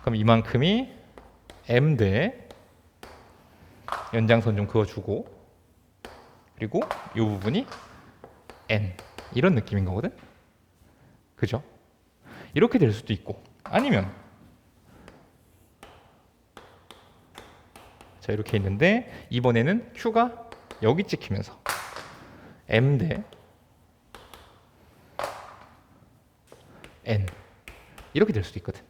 그럼 이만큼이 M 대 연장선 좀 그어주고, 그리고 이 부분이 N 이런 느낌인 거거든. 그죠? 이렇게 될 수도 있고, 아니면 자, 이렇게 있는데 이번에는 Q가 여기 찍히면서 M 대 N 이렇게 될 수도 있거든.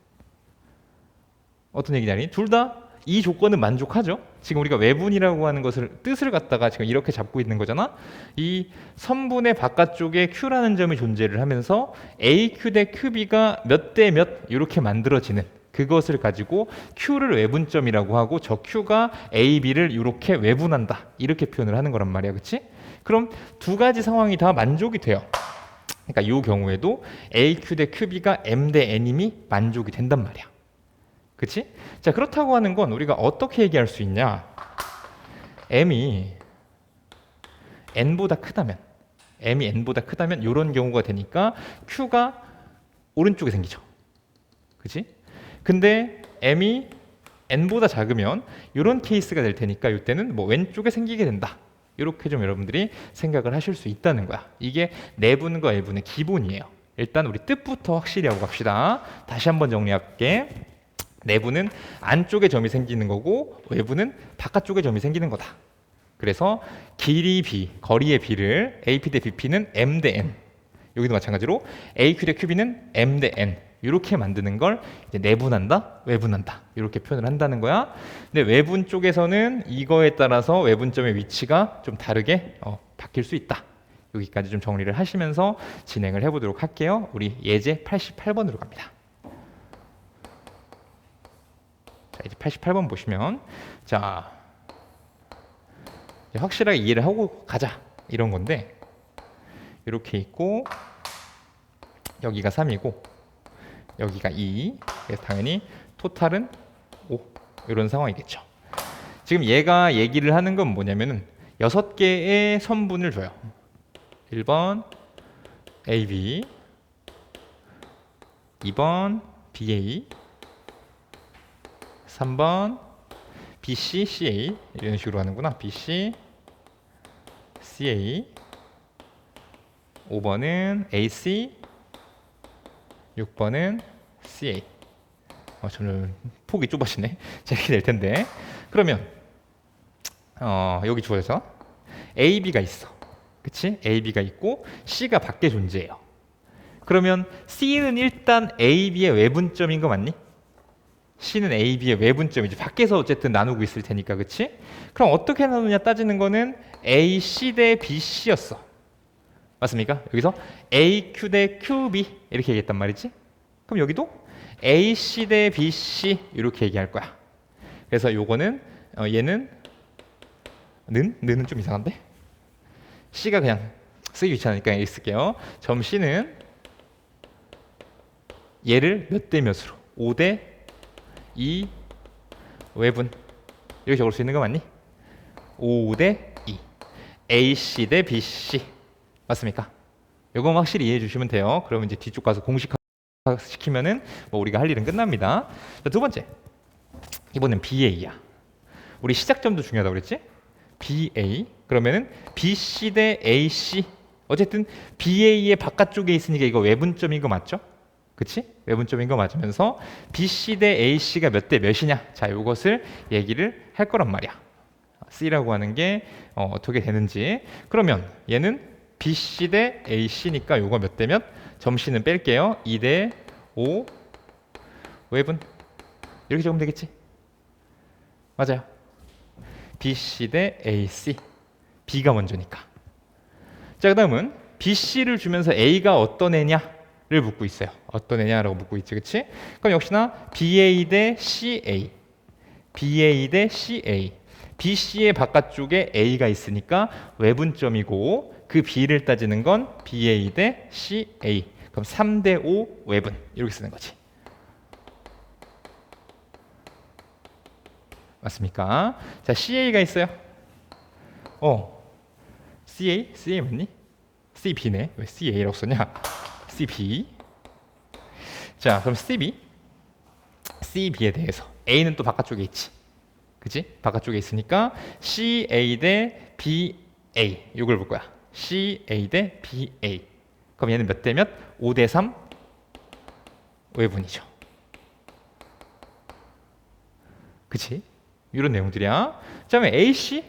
어떤 얘기냐니, 둘 다 이 조건은 만족하죠. 지금 우리가 외분이라고 하는 것을 뜻을 갖다가 지금 이렇게 잡고 있는 거잖아. 이 선분의 바깥쪽에 Q라는 점이 존재를 하면서 AQ 대 QB가 몇 대 몇 이렇게 만들어지는 그것을 가지고 Q를 외분점이라고 하고, 저 Q가 AB를 이렇게 외분한다 이렇게 표현을 하는 거란 말이야. 그치? 그럼 두 가지 상황이 다 만족이 돼요. 그러니까 이 경우에도 AQ 대 QB가 M 대 N임이 만족이 된단 말이야. 그치? 자, 그렇다고 하는 건 우리가 어떻게 얘기할 수 있냐? M이 N보다 크다면 이런 경우가 되니까 Q가 오른쪽에 생기죠. 그치? 근데 M이 N보다 작으면 이런 케이스가 될 테니까 이때는 뭐 왼쪽에 생기게 된다. 이렇게 좀 여러분들이 생각을 하실 수 있다는 거야. 이게 내분과 외분의 기본이에요. 일단 우리 뜻부터 확실히 하고 갑시다. 다시 한번 정리할게. 내부는 안쪽에 점이 생기는 거고, 외부는 바깥쪽에 점이 생기는 거다. 그래서 길이 B, 거리의 B를 AP 대 BP는 M 대 N, 여기도 마찬가지로 AQ 대 QB는 M 대 N 이렇게 만드는 걸 이제 내분한다, 외분한다 이렇게 표현을 한다는 거야. 근데 외분 쪽에서는 이거에 따라서 외분점의 위치가 좀 다르게 바뀔 수 있다. 여기까지 좀 정리를 하시면서 진행을 해보도록 할게요. 우리 예제 88번으로 갑니다. 자, 이제 88번 보시면, 자, 확실하게 이해를 하고 가자 이런 건데, 이렇게 있고 여기가 3이고 여기가 2, 그래서 당연히 토탈은 5 이런 상황이겠죠. 지금 얘가 얘기를 하는 건 뭐냐면은 6개의 선분을 줘요. 1번 AB, 2번 BA, 3번 BC, CA 이런 식으로 하는구나. BC, CA, 5번은 AC, 6번은 CA. 저는 폭이 좁아지네. 자, 이렇게 될 텐데, 그러면 여기 주어져서 AB가 있어. 그치? AB가 있고 C가 밖에 존재해요. 그러면 C는 일단 AB의 외분점인 거 맞니? C는 A, B의 외분점이지. 밖에서 어쨌든 나누고 있을 테니까, 그치? 그럼 어떻게 나누냐 따지는 거는 AC 대 BC였어. 맞습니까? 여기서 AQ 대 QB 이렇게 얘기했단 말이지. 그럼 여기도 AC 대 BC 이렇게 얘기할 거야. 그래서 요거는 얘는 는은 좀 이상한데? C가 그냥 쓰기 귀찮으니까 여기 쓸게요. 점 C는 얘를 몇 대 몇으로? 5대 2 외분 이렇게 적을 수 있는 거 맞니? 5대 2 AC 대 BC 맞습니까? 요거 확실히 이해해 주시면 돼요. 그러면 이제 뒤쪽 가서 공식 시키면은 뭐 우리가 할 일은 끝납니다. 자, 두 번째 이번엔 BA야. 우리 시작점도 중요하다고 그랬지? BA 그러면은 BC 대 AC 어쨌든 BA의 바깥쪽에 있으니까 이거 외분점인 거 맞죠? 그치? 외분점인 거 맞으면서 BC 대 AC가 몇 대 몇이냐 자 이것을 얘기를 할 거란 말이야. C라고 하는 게 어떻게 되는지 그러면 얘는 BC 대 AC니까 요거 몇 대 몇? 점 C는 뺄게요. 2 대 5 외분 이렇게 적으면 되겠지? 맞아요. BC 대 AC B가 먼저니까. 자, 그 다음은 BC를 주면서 A가 어떤 애냐를 묻고 있어요. 어떤 애냐라고 묻고 있지, 그치? 그럼 역시나 BA 대 CA BA 대 CA BC의 바깥쪽에 A가 있으니까 외분점이고 그 B를 따지는 건 BA 대 CA 그럼 3 대 5 외분 이렇게 쓰는 거지. 맞습니까? 자, CA가 있어요. CA? CA 맞니? CB네. 왜 CA라고 썼냐? CB. 자, 그럼 CB. CB에 대해서 A는 또 바깥쪽에 있지. 그치? 바깥쪽에 있으니까 CA 대 BA 이걸 볼 거야. CA 대 BA. 그럼 얘는 몇 대 몇? 5 대 3 외분이죠. 그치? 이런 내용들이야. 그 다음에 AC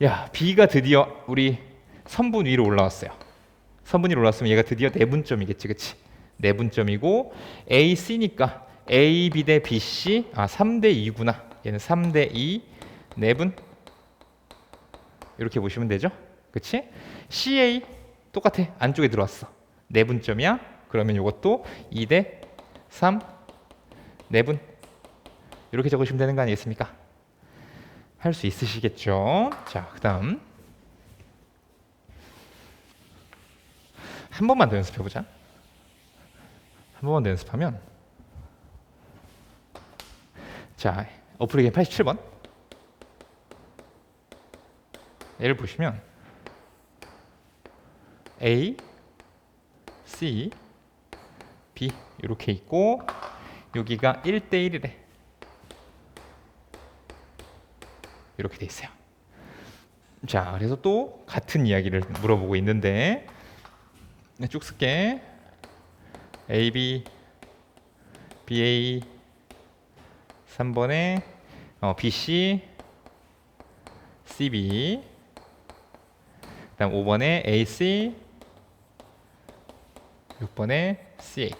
야 B가 드디어 우리 선분 위로 올라왔어요. 선분 위로 올라왔으면 얘가 드디어 내분점이겠지 그치? 내분점이고 AC니까 AB 대 BC 3 대 2구나. 얘는 3 대 2 내분 이렇게 보시면 되죠. 그치? CA 똑같아. 안쪽에 들어왔어. 내분점이야. 그러면 이것도 2 대 3 내분 이렇게 적으시면 되는 거 아니겠습니까? 할 수 있으시겠죠? 자, 그 다음 한 번만 더 연습해보자. 한 번만 더 연습하면 자, 어플리게임 87번 얘를 보시면 A, C, B 이렇게 있고 여기가 1대1이래. 이렇게 돼 있어요. 자, 그래서 또 같은 이야기를 물어보고 있는데 쭉 쓸게. AB, BA 3번에 BC, CB 그다음 5번에 AC 6번에 CA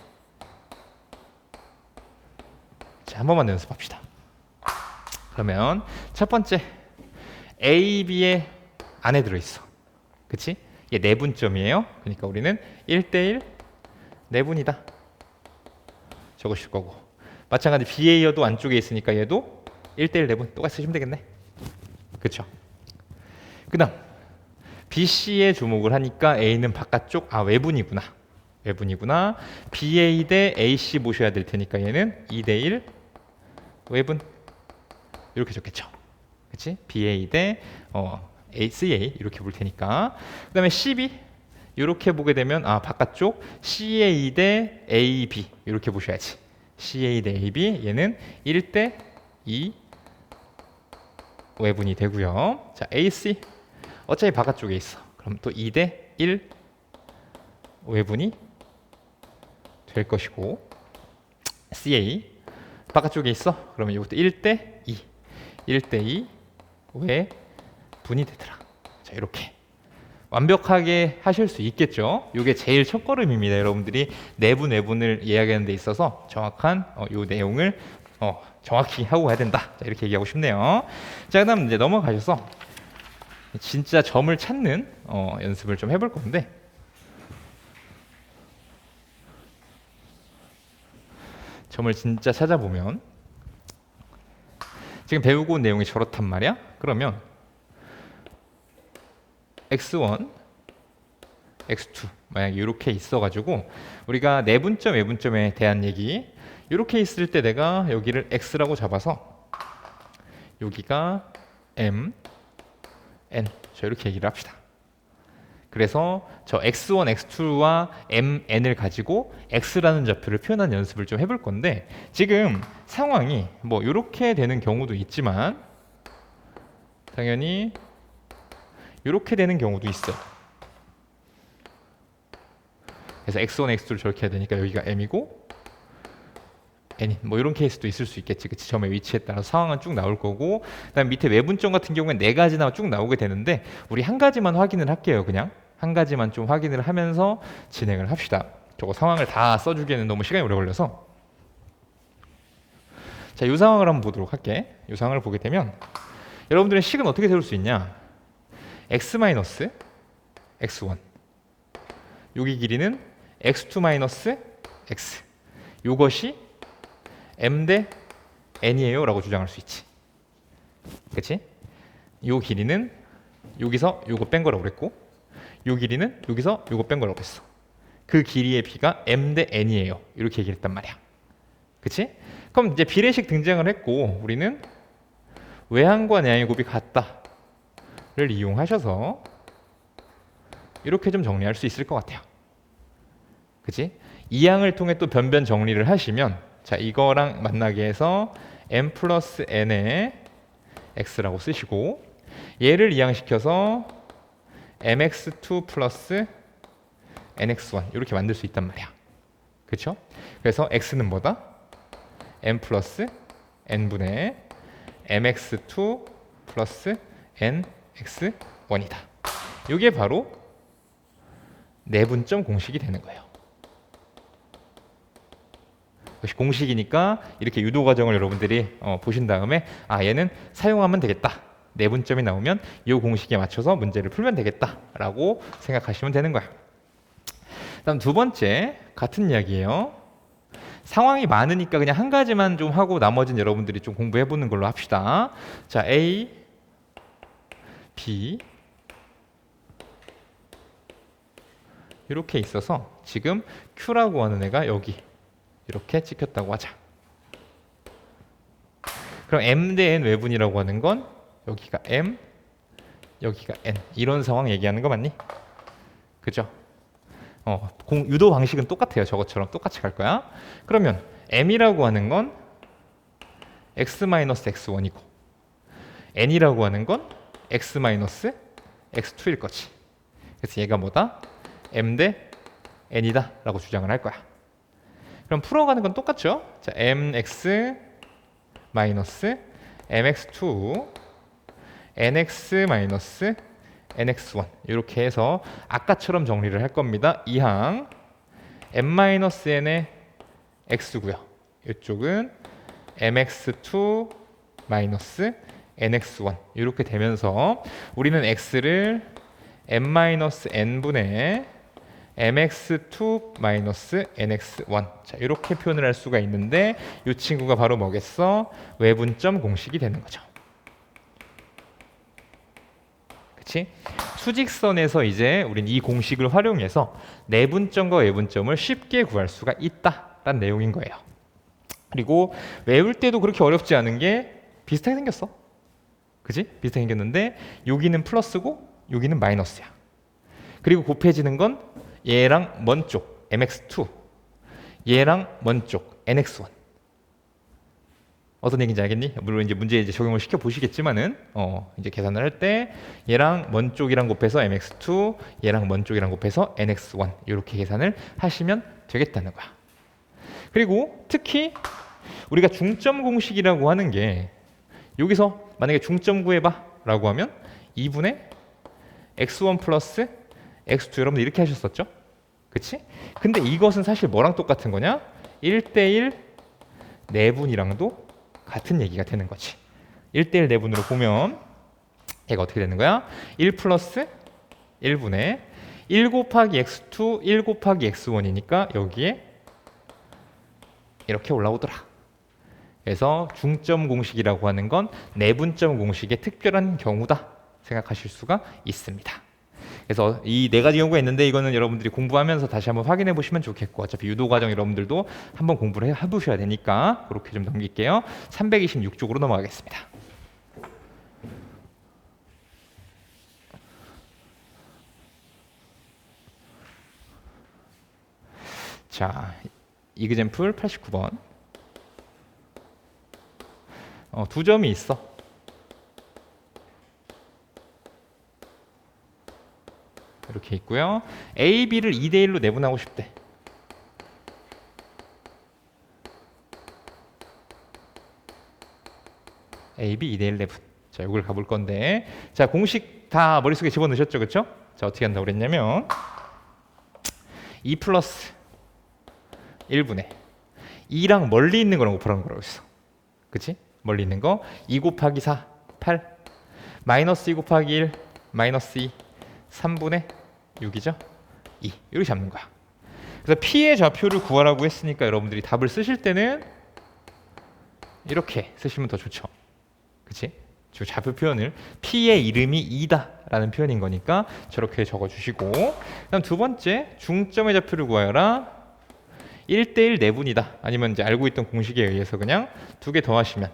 자, 한 번만 더 연습합시다. 그러면 첫 번째 A, B의 안에 들어있어. 그치? 얘 내분점이에요. 그러니까 우리는 1대1 내분이다 적으실 거고 마찬가지 BA여도 안쪽에 있으니까 얘도 1대1 내분 똑같이 쓰시면 되겠네. 그쵸? 그 다음 BC에 주목을 하니까 A는 바깥쪽 외분이구나. 외분이구나. BA 대 AC 보셔야 될 테니까 얘는 2대1 외분 이렇게 적겠죠. 그치? BA 대 CA 이렇게 볼 테니까. 그 다음에 CB 이렇게 보게 되면 바깥쪽 CA 대 AB 이렇게 보셔야지. CA 대 AB 얘는 1대 2 외분이 되고요. 자, AC 어차피 바깥쪽에 있어. 그럼 또 2대 1 외분이 될 것이고 CA 바깥쪽에 있어. 그러면 이것도 1대 2 1대 2 외분이 되더라. 자, 이렇게 완벽하게 하실 수 있겠죠. 이게 제일 첫걸음입니다. 여러분들이 내분 외분을 이야기하는 데 있어서 정확한 이 내용을 정확히 하고 가야 된다. 자, 이렇게 얘기하고 싶네요. 자, 그다음 이제 넘어가셔서 진짜 점을 찾는 연습을 좀 해볼 건데, 점을 진짜 찾아보면 지금 배우고 온 내용이 저렇단 말이야. 그러면 x1, x2 만약에 이렇게 있어가지고 우리가 내분점, 외분점에 대한 얘기, 이렇게 있을 때 내가 여기를 x라고 잡아서 여기가 m, n, 저 이렇게 얘기를 합시다. 그래서 저 x1, x2와 m, n을 가지고 x라는 좌표를 표현하는 연습을 좀 해볼 건데, 지금 상황이 뭐 이렇게 되는 경우도 있지만 당연히 이렇게 되는 경우도 있어요. 그래서 x1, x2를 저렇게 해야 되니까 여기가 m이고 n, 뭐 이런 케이스도 있을 수 있겠지. 그치? 점의 위치에 따라서 상황은 쭉 나올 거고, 그다음 밑에 외분점 같은 경우는 네 가지나 쭉 나오게 되는데 우리 한 가지만 확인을 할게요. 그냥 한 가지만 좀 확인을 하면서 진행을 합시다. 저거 상황을 다 써주기에는 너무 시간이 오래 걸려서. 자, 이 상황을 한번 보도록 할게. 이 상황을 보게 되면 여러분들은 식은 어떻게 세울 수 있냐? x-x1, 여기 길이는 x2-x, 요것이 m 대 n이에요 라고 주장할 수 있지. 그치? 요 길이는 여기서 요거 뺀 거라고 그랬고, 요 길이는 여기서 요거 뺀 거라고 했어. 그 길이의 비가 m 대 n이에요 이렇게 얘기를 했단 말이야. 그치? 그럼 이제 비례식 등장을 했고, 우리는 외항과 내항의 곱이 같다를 이용하셔서 이렇게 좀 정리할 수 있을 것 같아요. 그치? 이 항을 통해 또 변변 정리를 하시면, 자, 이거랑 만나게 해서 m 플러스 n의 x라고 쓰시고, 얘를 이항시켜서 mx2 플러스 nx1 이렇게 만들 수 있단 말이야. 그렇죠? 그래서 x는 뭐다? m 플러스 n분의 mx2 플러스 nx1이다. 이게 바로 내분점 공식이 되는 거예요. 역시 공식이니까 이렇게 유도 과정을 여러분들이 보신 다음에 얘는 사용하면 되겠다. 내분점이 나오면 이 공식에 맞춰서 문제를 풀면 되겠다라고 생각하시면 되는 거야. 다음 두 번째 같은 이야기예요. 상황이 많으니까 그냥 한 가지만 좀 하고 나머지는 여러분들이 좀 공부해 보는 걸로 합시다. 자, A, B 이렇게 있어서 지금 Q라고 하는 애가 여기 이렇게 찍혔다고 하자. 그럼 M 대 N 외분이라고 하는 건 여기가 M, 여기가 N, 이런 상황 얘기하는 거 맞니? 그죠? 유도 방식은 똑같아요. 저것처럼 똑같이 갈 거야. 그러면 M이라고 하는 건 x-x1이고 N이라고 하는 건 x-x2일 거지. 그래서 얘가 뭐다? M 대 N이다 라고 주장을 할 거야. 그럼 풀어가는 건 똑같죠? 자, mx 마이너스 mx2 nx 마이너스 nx1 이렇게 해서 아까처럼 정리를 할 겁니다. 이 항 m-n의 x고요. 이쪽은 mx2 마이너스 nx1 이렇게 되면서 우리는 x를 m-n분의 mx2 마이너스 nx1 자, 이렇게 표현을 할 수가 있는데 이 친구가 바로 뭐겠어? 외분점 공식이 되는 거죠. 그치? 수직선에서 이제 우린 이 공식을 활용해서 내분점과 외분점을 쉽게 구할 수가 있다라는 내용인 거예요. 그리고 외울 때도 그렇게 어렵지 않은 게 비슷하게 생겼어. 그치? 비슷하게 생겼는데 여기는 플러스고 여기는 마이너스야. 그리고 곱해지는 건 얘랑 먼 쪽 mx2 얘랑 먼 쪽 nx1 어떤 얘기인지 알겠니? 물론 이제 문제에 이제 적용을 시켜 보시겠지만은 이제 계산을 할 때 얘랑 먼 쪽이랑 곱해서 mx2 얘랑 먼 쪽이랑 곱해서 nx1 이렇게 계산을 하시면 되겠다는 거야. 그리고 특히 우리가 중점 공식이라고 하는 게 여기서 만약에 중점 구해봐 라고 하면 2분의 x1 플러스 x2 여러분들 이렇게 하셨었죠? 그치? 근데 이것은 사실 뭐랑 똑같은 거냐? 1대1 내분이랑도 같은 얘기가 되는 거지. 1대1 내분으로 보면 얘가 어떻게 되는 거야? 1 플러스 1분의 1 곱하기 x2 1 곱하기 x1이니까 여기에 이렇게 올라오더라. 그래서 중점 공식이라고 하는 건 내분점 공식의 특별한 경우다 생각하실 수가 있습니다. 그래서 이 네 가지 경우가 있는데 이거는 여러분들이 공부하면서 다시 한번 확인해 보시면 좋겠고, 어차피 유도 과정 여러분들도 한번 공부를 해보셔야 되니까 그렇게 좀 넘길게요. 326쪽으로 넘어가겠습니다. 자, 이그젬플 89번. 두 점이 있어. 이렇게 있고요. A, B를 2대 1로 내분하고 싶대. A, B 2대 1 내분. 자, 이걸 가볼 건데, 자, 공식 다 머릿속에 집어넣으셨죠, 그렇죠? 자, 어떻게 한다고 그랬냐면 2 플러스 1분의 2랑 멀리 있는 거랑 곱하는 거라고 했어. 그치? 멀리 있는 거 2 곱하기 4, 8 마이너스 2 곱하기 1, 마이너스 2 3분의 6이죠? 2 이렇게 잡는 거야. 그래서 P의 좌표를 구하라고 했으니까 여러분들이 답을 쓰실 때는 이렇게 쓰시면 더 좋죠. 그치? 저 좌표 표현을 P의 이름이 2다 라는 표현인 거니까 저렇게 적어주시고, 그다음 두 번째 중점의 좌표를 구하여라. 1대1 내분이다. 아니면 이제 알고 있던 공식에 의해서 그냥 두 개 더하시면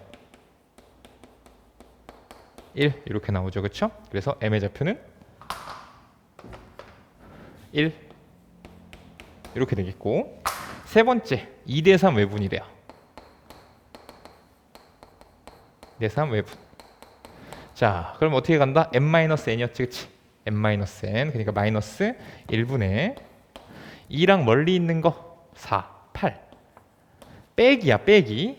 1 이렇게 나오죠, 그렇죠? 그래서 M의 좌표는 1 이렇게 되겠고, 세 번째 2대 3 외분이래요. 2대 3 외분. 자, 그럼 어떻게 간다? m-n이었지, 그치? m-n, 그러니까 마이너스 1분의 2랑 멀리 있는 거 4, 8 빼기야, 빼기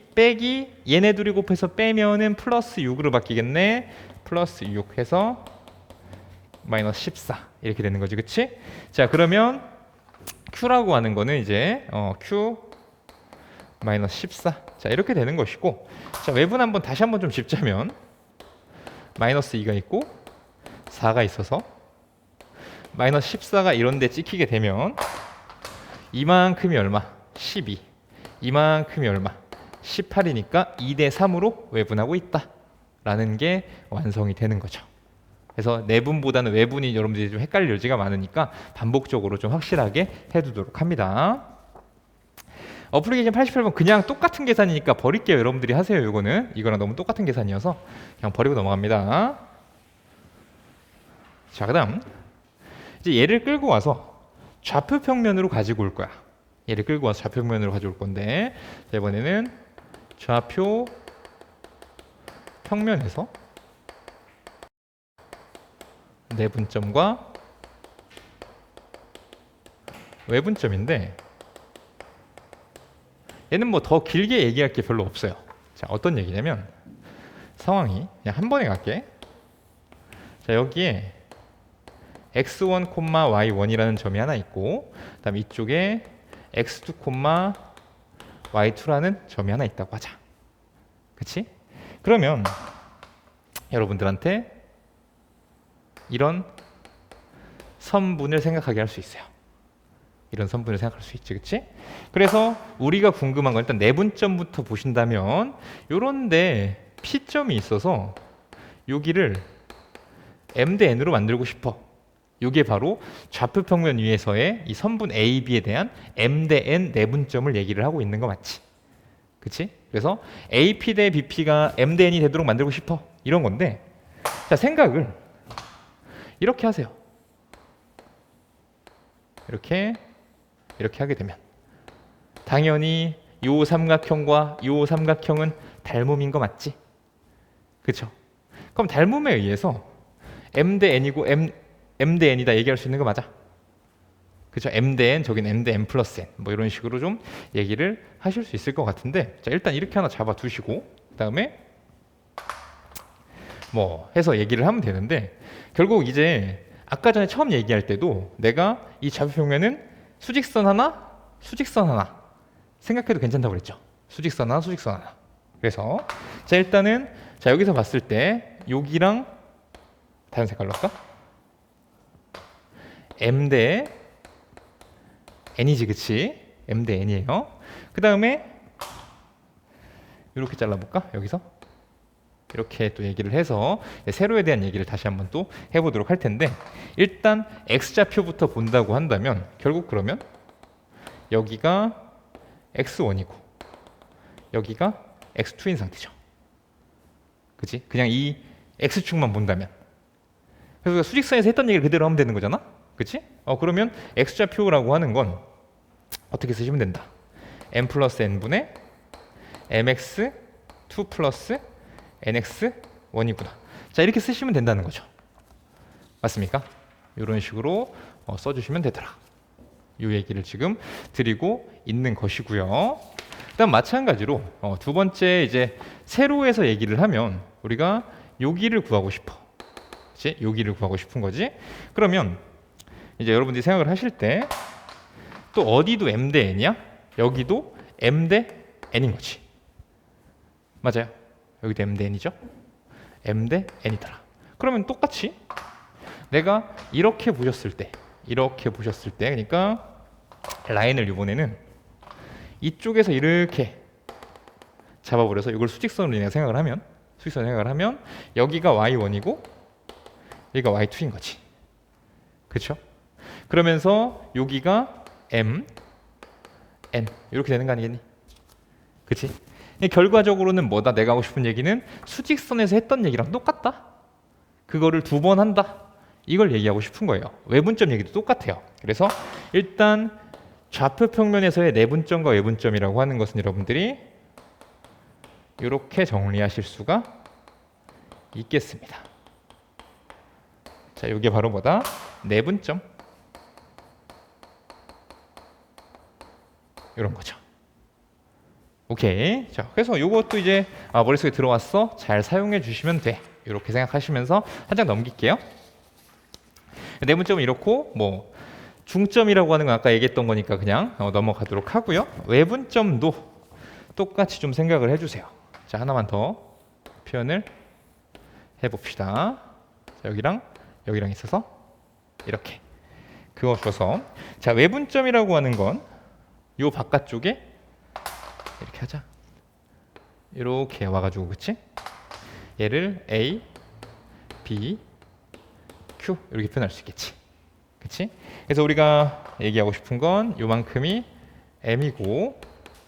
얘네 둘이 곱해서 빼면은 플러스 6으로 바뀌겠네. 플러스 6 해서 마이너스 14 이렇게 되는 거지, 그치? 자, 그러면 Q라고 하는 거는 이제 Q 마이너스 14. 자, 이렇게 되는 것이고, 자, 외분 한번 다시 한번 좀 짚자면 마이너스 2가 있고 4가 있어서 마이너스 14가 이런 데 찍히게 되면 이만큼이 얼마? 12. 이만큼이 얼마? 18이니까 2대 3으로 외분하고 있다 라는 게 완성이 되는 거죠. 그래서 내분보다는 외분이 여러분들이 좀 헷갈릴 여지가 많으니까 반복적으로 좀 확실하게 해두도록 합니다. 어플리케이션 88번 그냥 똑같은 계산이니까 버릴게요. 여러분들이 하세요. 이거랑 너무 똑같은 계산이어서 그냥 버리고 넘어갑니다. 자, 그 다음 이제 얘를 끌고 와서 좌표 평면으로 가지고 올 거야. 얘를 끌고 와서 좌표 평면으로 가지고 올 건데, 자, 이번에는 좌표 평면에서 내분점과 외분점인데, 얘는 뭐 더 길게 얘기할 게 별로 없어요. 자, 어떤 얘기냐면 상황이 그냥 한 번에 갈게. 자, 여기에 x1, y1이라는 점이 하나 있고, 그다음 이쪽에 x2, y2라는 점이 하나 있다고 하자. 그치? 그러면 여러분들한테 이런 선분을 생각하게 할 수 있어요. 이런 선분을 생각할 수 있지, 그치? 그래서 우리가 궁금한 건 일단 내분점부터 보신다면 요런데 P점이 있어서 여기를 M 대 N으로 만들고 싶어. 이게 바로 좌표 평면 위에서의 이 선분 A, B에 대한 M 대 N 내분점을 얘기를 하고 있는 거 맞지? 그치? 그래서 AP 대 BP가 M 대 N이 되도록 만들고 싶어. 이런 건데, 자, 생각을 이렇게 하세요. 이렇게 하게 되면 당연히 요 삼각형과 요 삼각형은 닮음인 거 맞지? 그쵸? 그럼 닮음에 의해서 M 대 N이고 M 대 N이다 얘기할 수 있는 거 맞아? 그쵸? M 대 N, 저긴 M 대 N 플러스 N, 뭐 이런 식으로 좀 얘기를 하실 수 있을 것 같은데, 자, 일단 이렇게 하나 잡아 두시고 그 다음에 뭐 해서 얘기를 하면 되는데, 결국 이제 아까 전에 처음 얘기할 때도 내가 이 좌표 평면은 수직선 하나 생각해도 괜찮다고 그랬죠. 수직선 하나. 그래서 자 일단은 자 여기서 봤을 때 여기랑 다른 색깔로 할까? M 대 N이지 그치? M 대 N이에요. 그 다음에 이렇게 잘라볼까? 여기서 이렇게 또 얘기를 해서 세로에 대한 얘기를 다시 한번 또 해보도록 할 텐데 일단 X좌표부터 본다고 한다면 결국 그러면 여기가 X1이고 여기가 X2인 상태죠. 그치? 그냥 이 X축만 본다면 그래서 수직선에서 했던 얘기를 그대로 하면 되는 거잖아? 그치? 그러면 X좌표라고 하는 건 어떻게 쓰시면 된다. M 플러스 N분의 MX2 플러스 NX1이구나. 자 이렇게 쓰시면 된다는 거죠. 맞습니까? 이런 식으로 써주시면 되더라. 이 얘기를 지금 드리고 있는 것이고요. 일단 마찬가지로 두 번째 이제 세로에서 얘기를 하면 우리가 여기를 구하고 싶어. 그치? 여기를 구하고 싶은 거지. 그러면 이제 여러분들이 생각을 하실 때 또 어디도 M 대 N이야? 여기도 M 대 N인 거지. 맞아요. 여기도 M 대 N이죠. M 대 N이더라. 그러면 똑같이 내가 이렇게 보셨을 때 그러니까 라인을 이번에는 이쪽에서 이렇게 잡아버려서 이걸 수직선으로 내가 생각을 하면 여기가 Y1이고 여기가 Y2인 거지. 그렇죠? 그러면서 여기가 M, N 이렇게 되는 거 아니겠니? 그치? 결과적으로는 뭐다? 내가 하고 싶은 얘기는 수직선에서 했던 얘기랑 똑같다. 그거를 두 번 한다. 이걸 얘기하고 싶은 거예요. 외분점 얘기도 똑같아요. 그래서 일단 좌표 평면에서의 내분점과 외분점이라고 하는 것은 여러분들이 이렇게 정리하실 수가 있겠습니다. 자, 이게 바로 뭐다? 내분점. 이런 거죠. 오케이. 자, 그래서 이것도 이제 머릿속에 들어왔어. 잘 사용해 주시면 돼. 이렇게 생각하시면서 한 장 넘길게요. 내분점은 이렇고 뭐 중점이라고 하는 건 아까 얘기했던 거니까 그냥 넘어가도록 하고요. 외분점도 똑같이 좀 생각을 해주세요. 자, 하나만 더 표현을 해봅시다. 자, 여기랑 있어서 이렇게 그어줘서 자, 외분점이라고 하는 건 요 바깥쪽에 이렇게 하자. 이렇게 와가지고 그치? 얘를 A, B, Q 이렇게 표현할 수 있겠지. 그치? 그래서 우리가 얘기하고 싶은 건 요만큼이 M이고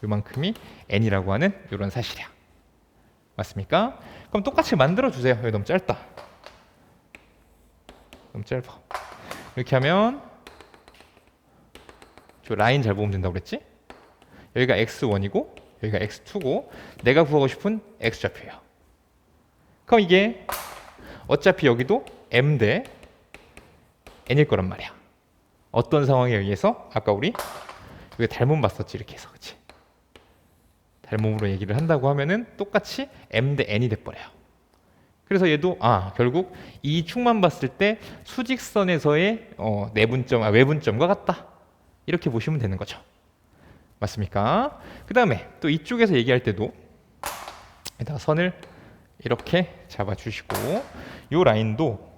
요만큼이 N이라고 하는 이런 사실이야. 맞습니까? 그럼 똑같이 만들어 주세요. 여기 너무 짧다. 너무 짧아. 이렇게 하면 저 라인 잘 보면 된다고 그랬지? 여기가 X1이고 여기가 X2고 내가 구하고 싶은 X좌표예요. 그럼 이게 어차피 여기도 M 대 N일 거란 말이야. 어떤 상황에 의해서 아까 우리 여기 닮음 봤었지 이렇게 해서 그치? 닮음으로 얘기를 한다고 하면은 똑같이 M 대 N이 돼버려요. 그래서 얘도 결국 이 축만 봤을 때 수직선에서의 외분점과 같다. 이렇게 보시면 되는 거죠. 맞습니까? 그 다음에 또 이쪽에서 얘기할 때도 여기다가 선을 이렇게 잡아주시고 이 라인도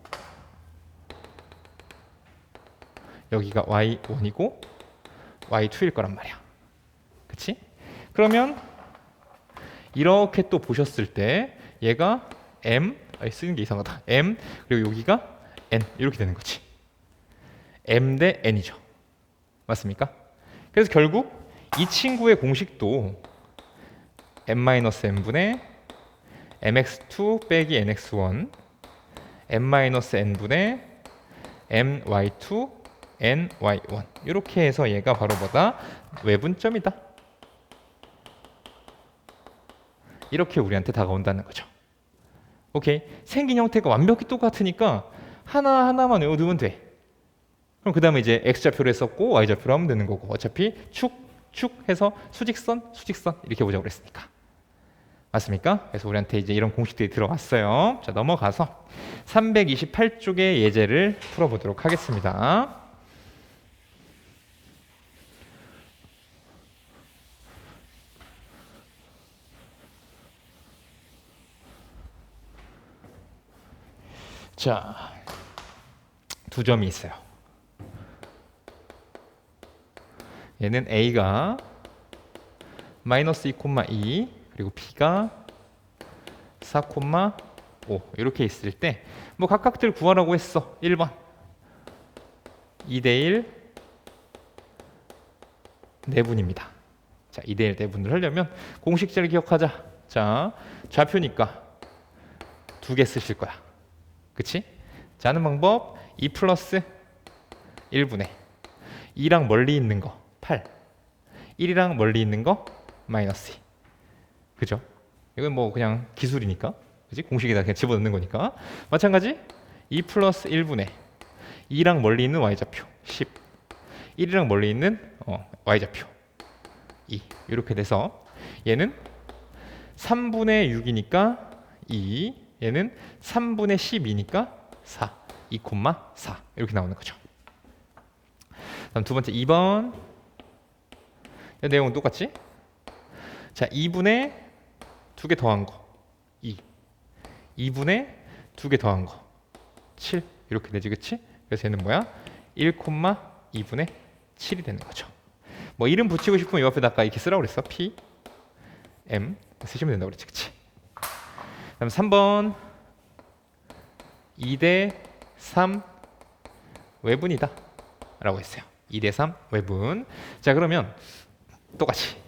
여기가 Y1이고 Y2일 거란 말이야. 그치? 그러면 이렇게 또 보셨을 때 얘가 M, 쓰는 게 이상하다. M, 그리고 여기가 N 이렇게 되는 거지. M 대 N이죠. 맞습니까? 그래서 결국 이 친구의 공식도 M-N분의 MX2 빼기 NX1 M-N분의 MY2 NY1 이렇게 해서 얘가 바로 뭐다? 외분점이다. 이렇게 우리한테 다가온다는 거죠. 오케이. 생긴 형태가 완벽히 똑같으니까 하나하나만 외워두면 돼. 그럼 그 다음에 이제 X좌표로 했었고 Y좌표로 하면 되는 거고 어차피 축 해서 수직선 이렇게 보자고 그랬으니까. 맞습니까? 그래서 우리한테 이제 이런 공식들이 들어왔어요. 자, 넘어가서 328쪽의 예제를 풀어보도록 하겠습니다. 자, 두 점이 있어요. 얘는 A가 마이너스 2,2 그리고 B가 4,5 이렇게 있을 때 뭐 각각들 구하라고 했어. 1번 2대1 내분입니다. 자, 2대1 내분을 하려면 공식제를 기억하자. 자, 좌표니까 두 개 쓰실 거야. 그치? 자, 하는 방법 2 플러스 1분의 2랑 멀리 있는 거 8 1이랑 멀리 있는 거 마이너스 2 그죠? 이건 뭐 그냥 기술이니까 그치? 공식에다 그냥 집어넣는 거니까 마찬가지 2 플러스 1분의 2랑 멀리 있는 y좌표 10 1이랑 멀리 있는 y좌표 2 이렇게 돼서 얘는 3분의 6이니까 2 얘는 3분의 12니까 4 2,4 이렇게 나오는 거죠. 다음 두 번째 2번 내용은 똑같지? 자, 2분의 두 개 더한 거 2 2분의 두 개 더한 거 7 이렇게 되지 그치? 그래서 얘는 뭐야? 1,2분의 7이 되는 거죠. 뭐 이름 붙이고 싶으면 이 앞에다 아까 이렇게 쓰라고 그랬어. P, M 쓰시면 된다고 그랬지 그치? 다음 3번 2대 3 외분이다 라고 했어요. 2대 3 외분. 자, 그러면 똑같이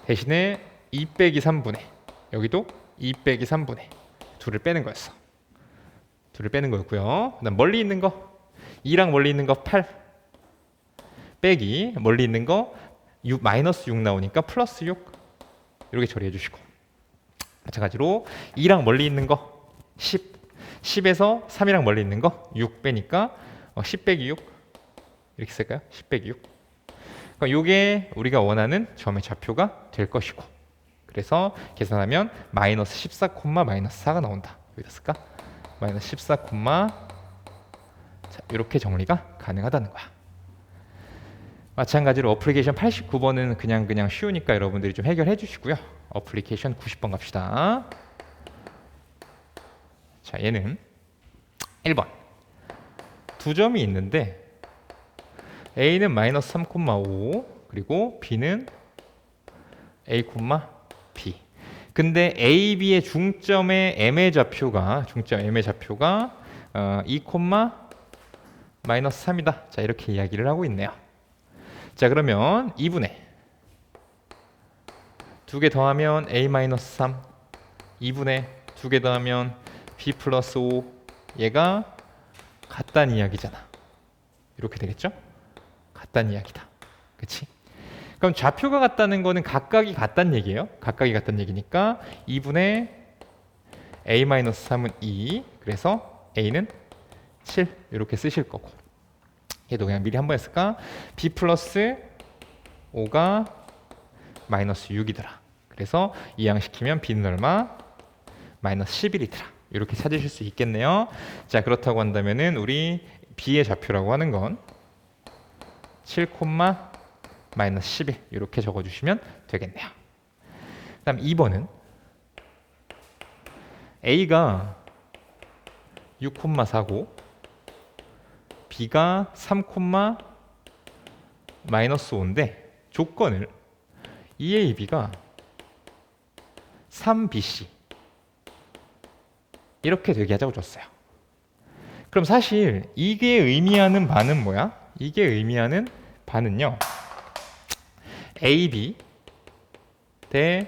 대신에 2 빼기 3분의 여기도 2 빼기 3분의 둘을 빼는 거였어. 둘을 빼는 거였고요. 그다음 멀리 있는 거 2랑 멀리 있는 거 8 빼기 멀리 있는 거 6, 마이너스 6 나오니까 플러스 6 이렇게 처리해 주시고 마찬가지로 2랑 멀리 있는 거 10 10에서 3이랑 멀리 있는 거 6 빼니까 10 빼기 6 이렇게 쓸까요? 10 빼기 6 그럼 이게 우리가 원하는 점의 좌표가 될 것이고 그래서 계산하면 마이너스 14, 마이너스 4가 나온다. 여기다 쓸까? 마이너스 14, 자, 이렇게 정리가 가능하다는 거야. 마찬가지로 어플리케이션 89번은 그냥 쉬우니까 여러분들이 좀 해결해 주시고요. 어플리케이션 90번 갑시다. 자, 얘는 1번 두 점이 있는데 A는 마이너스 3,5 그리고 B는 A, B 근데 A, B의 중점의 M의 좌표가 2, 마이너스 3이다. 자, 이렇게 이야기를 하고 있네요. 자, 그러면 2분의 두 개 더하면 A 마이너스 3 2분의 두 개 더하면 B 플러스 5 얘가 같다는 이야기잖아. 이렇게 되겠죠? 같다는 이야기다. 그치? 그럼 좌표가 같다는 거는 각각이 같다는 얘기예요. 각각이 같다는 얘기니까 2분의 A 마이너스 3은 2 그래서 A는 7 이렇게 쓰실 거고 얘도 그냥 미리 한번 했을까? B 플러스 5가 마이너스 6이더라. 그래서 이항시키면 B는 얼마? 마이너스 11이더라. 이렇게 찾으실 수 있겠네요. 자, 그렇다고 한다면은 우리 B의 좌표라고 하는 건 7, 마이너스 11 이렇게 적어주시면 되겠네요. 그 다음 2번은 A가 6,4고 B가 3, 마이너스 5인데 조건을 EAB가 3BC 이렇게 되게 하자고 줬어요. 그럼 사실 이게 의미하는 바는 뭐야? 이게 의미하는 바는요. AB 대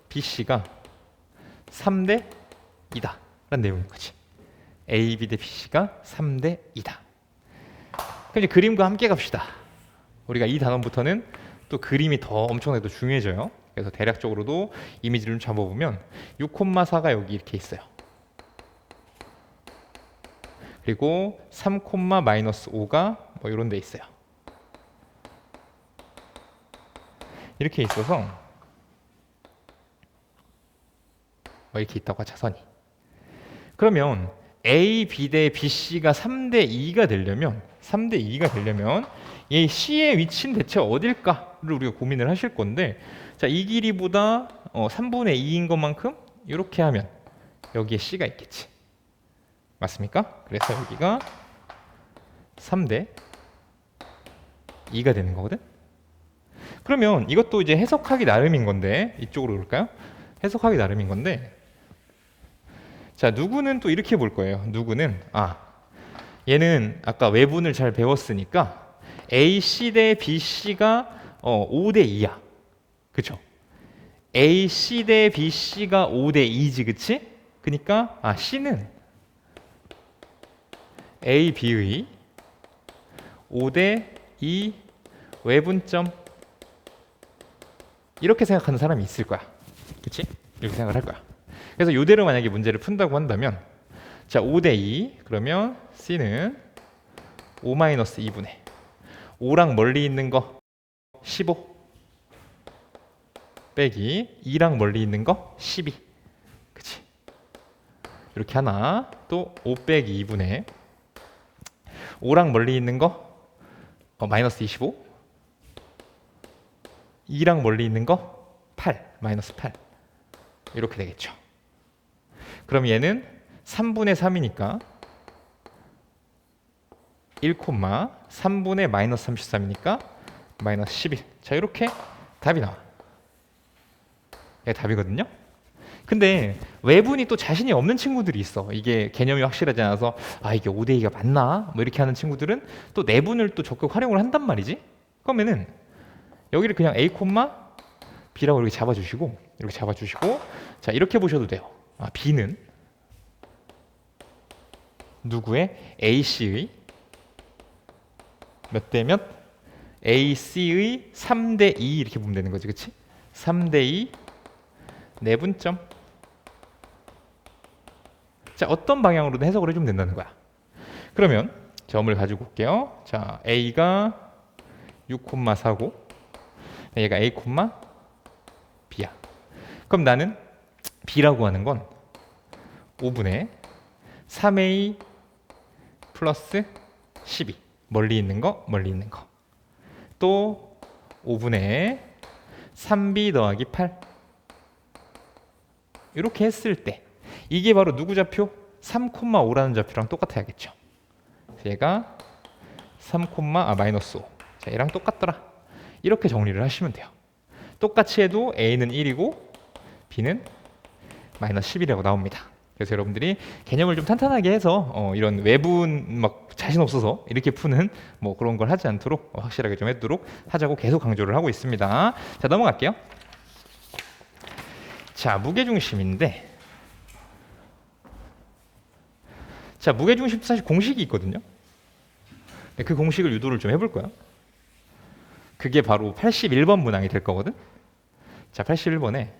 BC가 3대 2다 라는 내용인 거지. AB 대 BC가 3대 2다. 그럼 이제 그림과 함께 갑시다. 우리가 이 단원부터는 또 그림이 더 엄청나게 더 중요해져요. 그래서 대략적으로도 이미지를 좀 잡아보면 6,4가 여기 이렇게 있어요. 그리고 3, 마이너스 5가 뭐 이런 데 있어요. 이렇게 있어서 뭐 이렇게 있다고 하자, 선이. 그러면 A, B 대 BC가 3대 2가 되려면 이 C의 위치는 대체 어딜까를 우리가 고민을 하실 건데, 자, 이 길이보다 3분의 2인 것만큼 이렇게 하면 여기에 C가 있겠지. 맞습니까? 그래서 여기가 3대 2가 되는 거거든. 그러면 이것도 이제 해석하기 나름인 건데, 이쪽으로 올까요? 해석하기 나름인 건데, 자, 누구는 또 이렇게 볼 거예요. 누구는 얘는 아까 외분을 잘 배웠으니까 AC 대 BC가 5대 2야. 그쵸? AC 대 BC가 5대 2지, 그치? 그러니까 C는 A, B의 5대 2 외분점, 이렇게 생각하는 사람이 있을 거야. 그치? 이렇게 생각을 할 거야. 그래서 이대로 만약에 문제를 푼다고 한다면, 자, 5대 2 그러면 C는 5-2분의 5랑 멀리 있는 거 15 빼기 2랑 멀리 있는 거 12. 그치? 이렇게 하나, 또 5 빼기 2분의 5랑 멀리 있는 거 마이너스 25, 2랑 멀리 있는 거 8, 마이너스 8. 이렇게 되겠죠. 그럼 얘는 3분의 3이니까 1, 3분의 마이너스 33이니까 마이너스 11. 자, 이렇게 답이 나와. 이게 답이거든요. 근데 외분이 또 자신이 없는 친구들이 있어. 이게 개념이 확실하지 않아서 이게 5대 2가 맞나? 뭐 이렇게 하는 친구들은 또 내분을 또 적극 활용을 한단 말이지. 그러면은 여기를 그냥 A, B라고 이렇게 잡아주시고, 자, 이렇게 보셔도 돼요. B는 누구의? AC의 몇 대 몇? AC의 3대 2 이렇게 보면 되는 거지, 그치? 3대 2 내분점. 자, 어떤 방향으로든 해석을 해주면 된다는 거야. 그러면 점을 가지고 올게요. 자, A가 6,4고 얘가 A, B야. 그럼 나는 B라고 하는 건 5분의 3A 플러스 12. 멀리 있는 거. 또 5분의 3B 더하기 8. 이렇게 했을 때 이게 바로 누구 좌표? 3,5라는 좌표랑 똑같아야겠죠. 얘가 3, 마이너스 5. 자, 얘랑 똑같더라. 이렇게 정리를 하시면 돼요. 똑같이 해도 A는 1이고 B는 마이너스 10이라고 나옵니다. 그래서 여러분들이 개념을 좀 탄탄하게 해서 이런 외분 막 자신 없어서 이렇게 푸는 뭐 그런 걸 하지 않도록 확실하게 좀 해두도록 하자고 계속 강조를 하고 있습니다. 자, 넘어갈게요. 자, 무게중심인데, 자, 무게중심 사실 공식이 있거든요. 그 공식을 유도를 좀 해볼 거야. 그게 바로 81번 문항이 될 거거든. 자, 81번에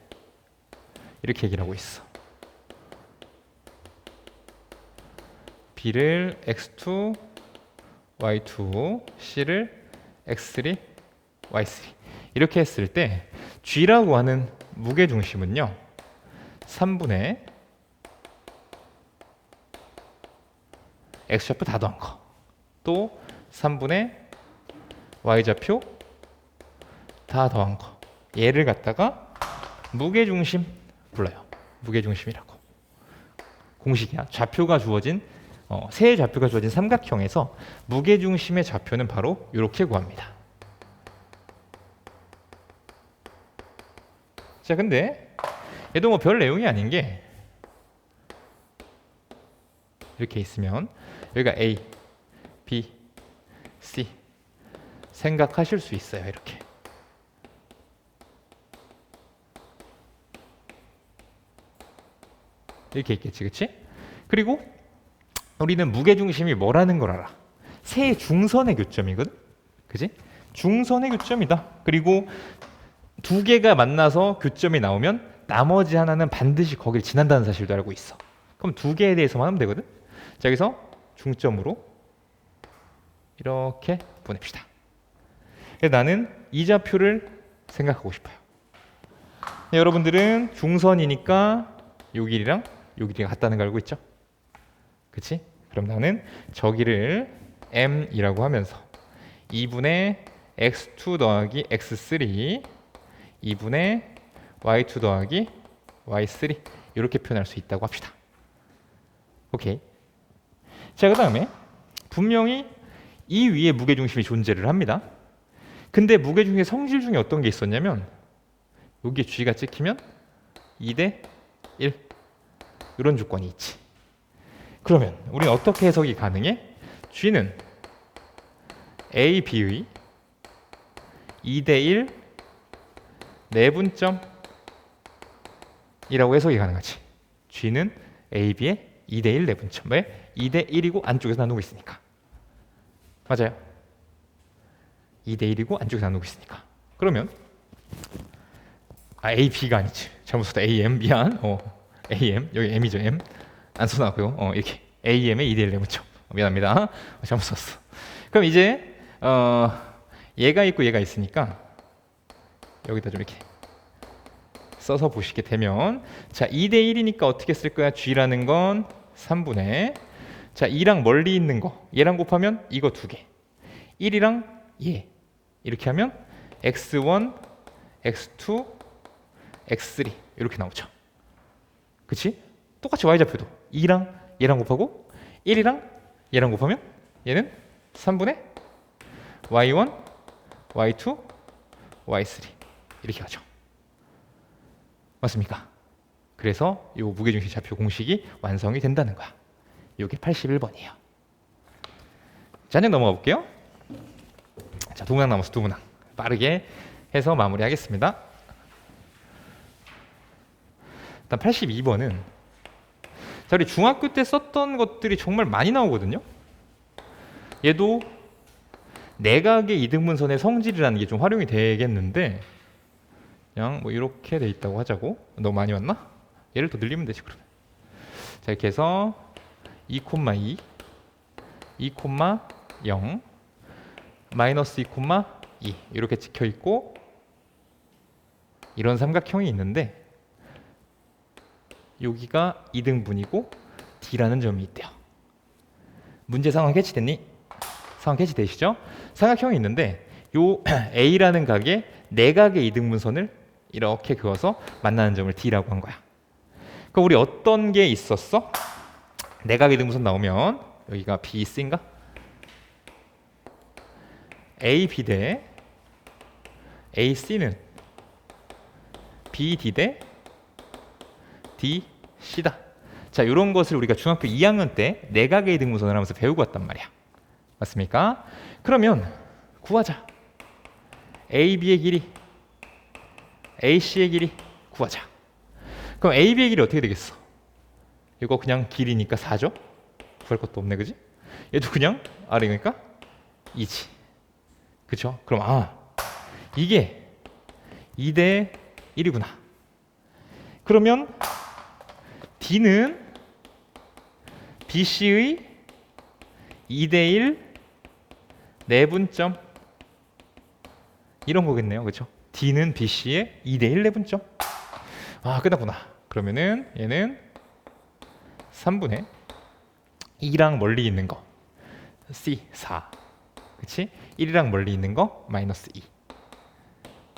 이렇게 얘기를 하고 있어. B를 x2, y2, C를 x3, y3 이렇게 했을 때 G라고 하는 무게중심은요 3분의 x좌표 다 더한 거, 또 3분의 y좌표 다 더한 거, 얘를 갖다가 무게중심 불러요. 무게중심이라고. 공식이야. 좌표가 주어진 세 좌표가 주어진 삼각형에서 무게중심의 좌표는 바로 이렇게 구합니다. 자, 근데 얘도 뭐 별 내용이 아닌 게 이렇게 있으면 여기가 A, B, C 생각하실 수 있어요. 이렇게. 이렇게 있겠지, 그치? 그리고 우리는 무게중심이 뭐라는 걸 알아. 세 중선의 교점이거든, 그치? 중선의 교점이다. 그리고 두 개가 만나서 교점이 나오면 나머지 하나는 반드시 거길 지난다는 사실도 알고 있어. 그럼 두 개에 대해서만 하면 되거든. 자, 여기서 중점으로 이렇게 보냅시다. 나는 이 좌표를 생각하고 싶어요. 여러분들은 중선이니까 요 길이랑 요 길이가 같다는 거 알고 있죠? 그치? 그럼 나는 저기를 m이라고 하면서 2분의 x2 더하기 x3, 2분의 y2 더하기 y3 이렇게 표현할 수 있다고 합시다. 오케이. 자, 그 다음에 분명히 이 위에 무게중심이 존재를 합니다. 근데 무게중심의 성질 중에 어떤 게 있었냐면 여기에 G가 찍히면 2대 1 이런 조건이 있지. 그러면 우리는 어떻게 해석이 가능해? G는 A, B의 2대 1 내분점이라고 해석이 가능하지. G는 A, B의 2대 1 내분점. 왜? 2대 1이고 안쪽에서 나누고 있으니까. 맞아요. 2대 1이고 안쪽에서 나누고 있으니까. 그러면 A, B가 아니지. 잘못 썼다. A, M 미안. AM 여기 M이죠. M 안 써나고요. 이렇게 AM의 2대 1 내분점. 미안합니다. 잘못 썼어. 그럼 이제 얘가 있고 얘가 있으니까 여기다 좀 이렇게 써서 보시게 되면 자 2대 1이니까 어떻게 쓸 거야? G라는 건 3분의 자 2랑 멀리 있는 거 얘랑 곱하면 이거 두 개 1이랑 얘 이렇게 하면 x1, x2, x3 이렇게 나오죠. 그치? 똑같이 y좌표도 2랑 얘랑 곱하고 1이랑 얘랑 곱하면 얘는 3분의 y1, y2, y3 이렇게 가죠. 맞습니까? 그래서 이 무게중심 좌표 공식이 완성이 된다는 거야. 이게 81번이에요. 자, 이제 넘어가 볼게요. 자, 두 문항 남았어. 두 문항 빠르게 해서 마무리하겠습니다. 일단 82번은 자, 우리 중학교 때 썼던 것들이 정말 많이 나오거든요. 얘도 내각의 이등분선의 성질이라는 게 좀 활용이 되겠는데 그냥 뭐 이렇게 돼 있다고 하자고. 너무 많이 왔나? 얘를 더 늘리면 되지 그러면. 자, 이렇게 해서 2,2, 2,0, 마이너스 2,2 이렇게 찍혀 있고 이런 삼각형이 있는데 여기가 2등분이고 D라는 점이 있대요. 문제 상황 캐치됐니? 상황 캐치되시죠? 삼각형이 있는데 요 A라는 각에 내각의 이등분선을 이렇게 그어서 만나는 점을 D라고 한 거야. 그럼 우리 어떤 게 있었어? 내각의 이등분선 나오면 여기가 BC인가? AB 대 AC는 BD 대 DC다. 자, 이런 것을 우리가 중학교 2학년 때 내각의 이등분선을 하면서 배우고 왔단 말이야. 맞습니까? 그러면 구하자. AB의 길이, AC의 길이 구하자. 그럼 AB의 길이 어떻게 되겠어? 이거 그냥 길이니까 4죠? 구할 것도 없네, 그지? 얘도 그냥 R이니까 2지. 그쵸? 그럼 이게 2대 1이구나. 그러면 D는 BC의 2대 1 내분점 이런 거겠네요. 그렇죠? D는 BC의 2대 1 내분점. 끝났구나. 그러면은 얘는 3분의 2랑 멀리 있는 거 C 4. 그치? 1이랑 멀리 있는 거 마이너스 2.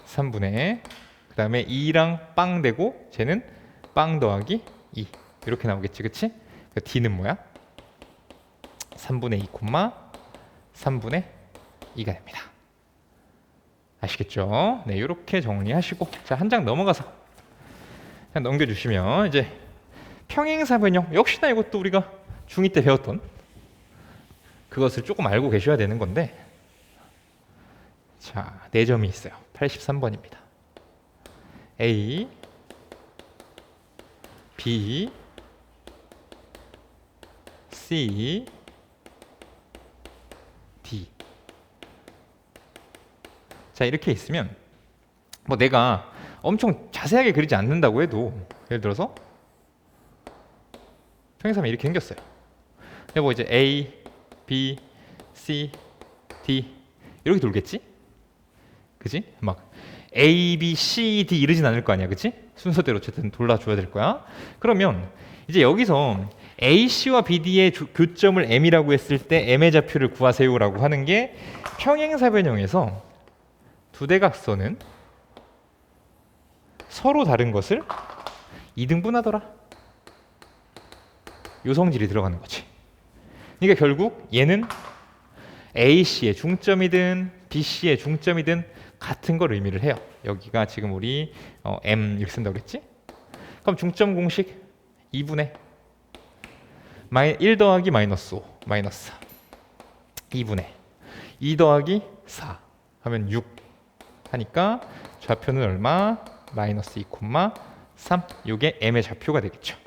3분의 그 다음에 2랑 빵 되고 쟤는 빵 더하기 2 이렇게 나오겠지. 그치? 그러니까 D는 뭐야? 3분의 2, 3분의 2가 됩니다. 아시겠죠? 네, 이렇게 정리하시고 자, 한 장 넘어가서 그냥 넘겨주시면 이제 평행사변형 역시나 이것도 우리가 중2 때 배웠던 그것을 조금 알고 계셔야 되는 건데 자, 4점이 있어요. 83번입니다. A, B, C, D. 자, 이렇게 있으면 뭐 내가 엄청 자세하게 그리지 않는다고 해도 예를 들어서 평행사면 이렇게 생겼어요. 근데 뭐 이제 A, B, C, D 이렇게 돌겠지? 그지? 막 A, B, C, D 이러진 않을 거 아니야, 그치? 순서대로 어쨌든 돌려줘야 될 거야. 그러면 이제 여기서 AC와 BD의 교점을 M이라고 했을 때 M의 좌표를 구하세요라고 하는 게 평행사변형에서 두 대각선은 서로 다른 것을 이등분하더라. 요 성질이 들어가는 거지. 그러니까 결국 얘는 AC의 중점이든 BC의 중점이든 같은 걸 의미를 해요. 여기가 지금 우리 M 이렇게 쓴다고 그랬지? 그럼 중점 공식 2분의 1 더하기 마이너스 5 마이너스 4 2분의 2 더하기 4 하면 6 하니까 좌표는 얼마? 마이너스 2,3 이게 M의 좌표가 되겠죠.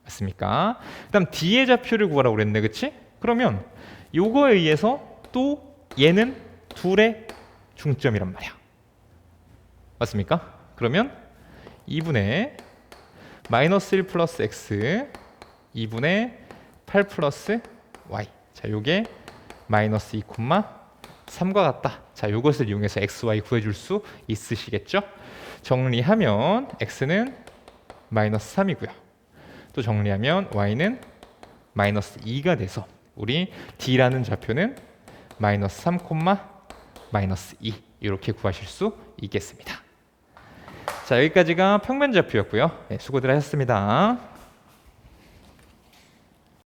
맞습니까? 그 다음 D의 좌표를 구하라고 그랬네. 그치? 그러면 요거에 의해서 또 얘는 둘의 중점이란 말이야. 맞습니까? 그러면 2분의 마이너스 1 플러스 x 2분의 8 플러스 y. 자, 요게 마이너스 2,3과 같다. 자, 요것을 이용해서 x, y 구해줄 수 있으시겠죠? 정리하면 x는 마이너스 3이고요. 또 정리하면 y는 마이너스 2가 돼서 우리 d라는 좌표는 마이너스 3, 마이너스 2 이렇게 구하실 수 있겠습니다. 자, 여기까지가 평면 좌표였고요. 네, 수고들 하셨습니다.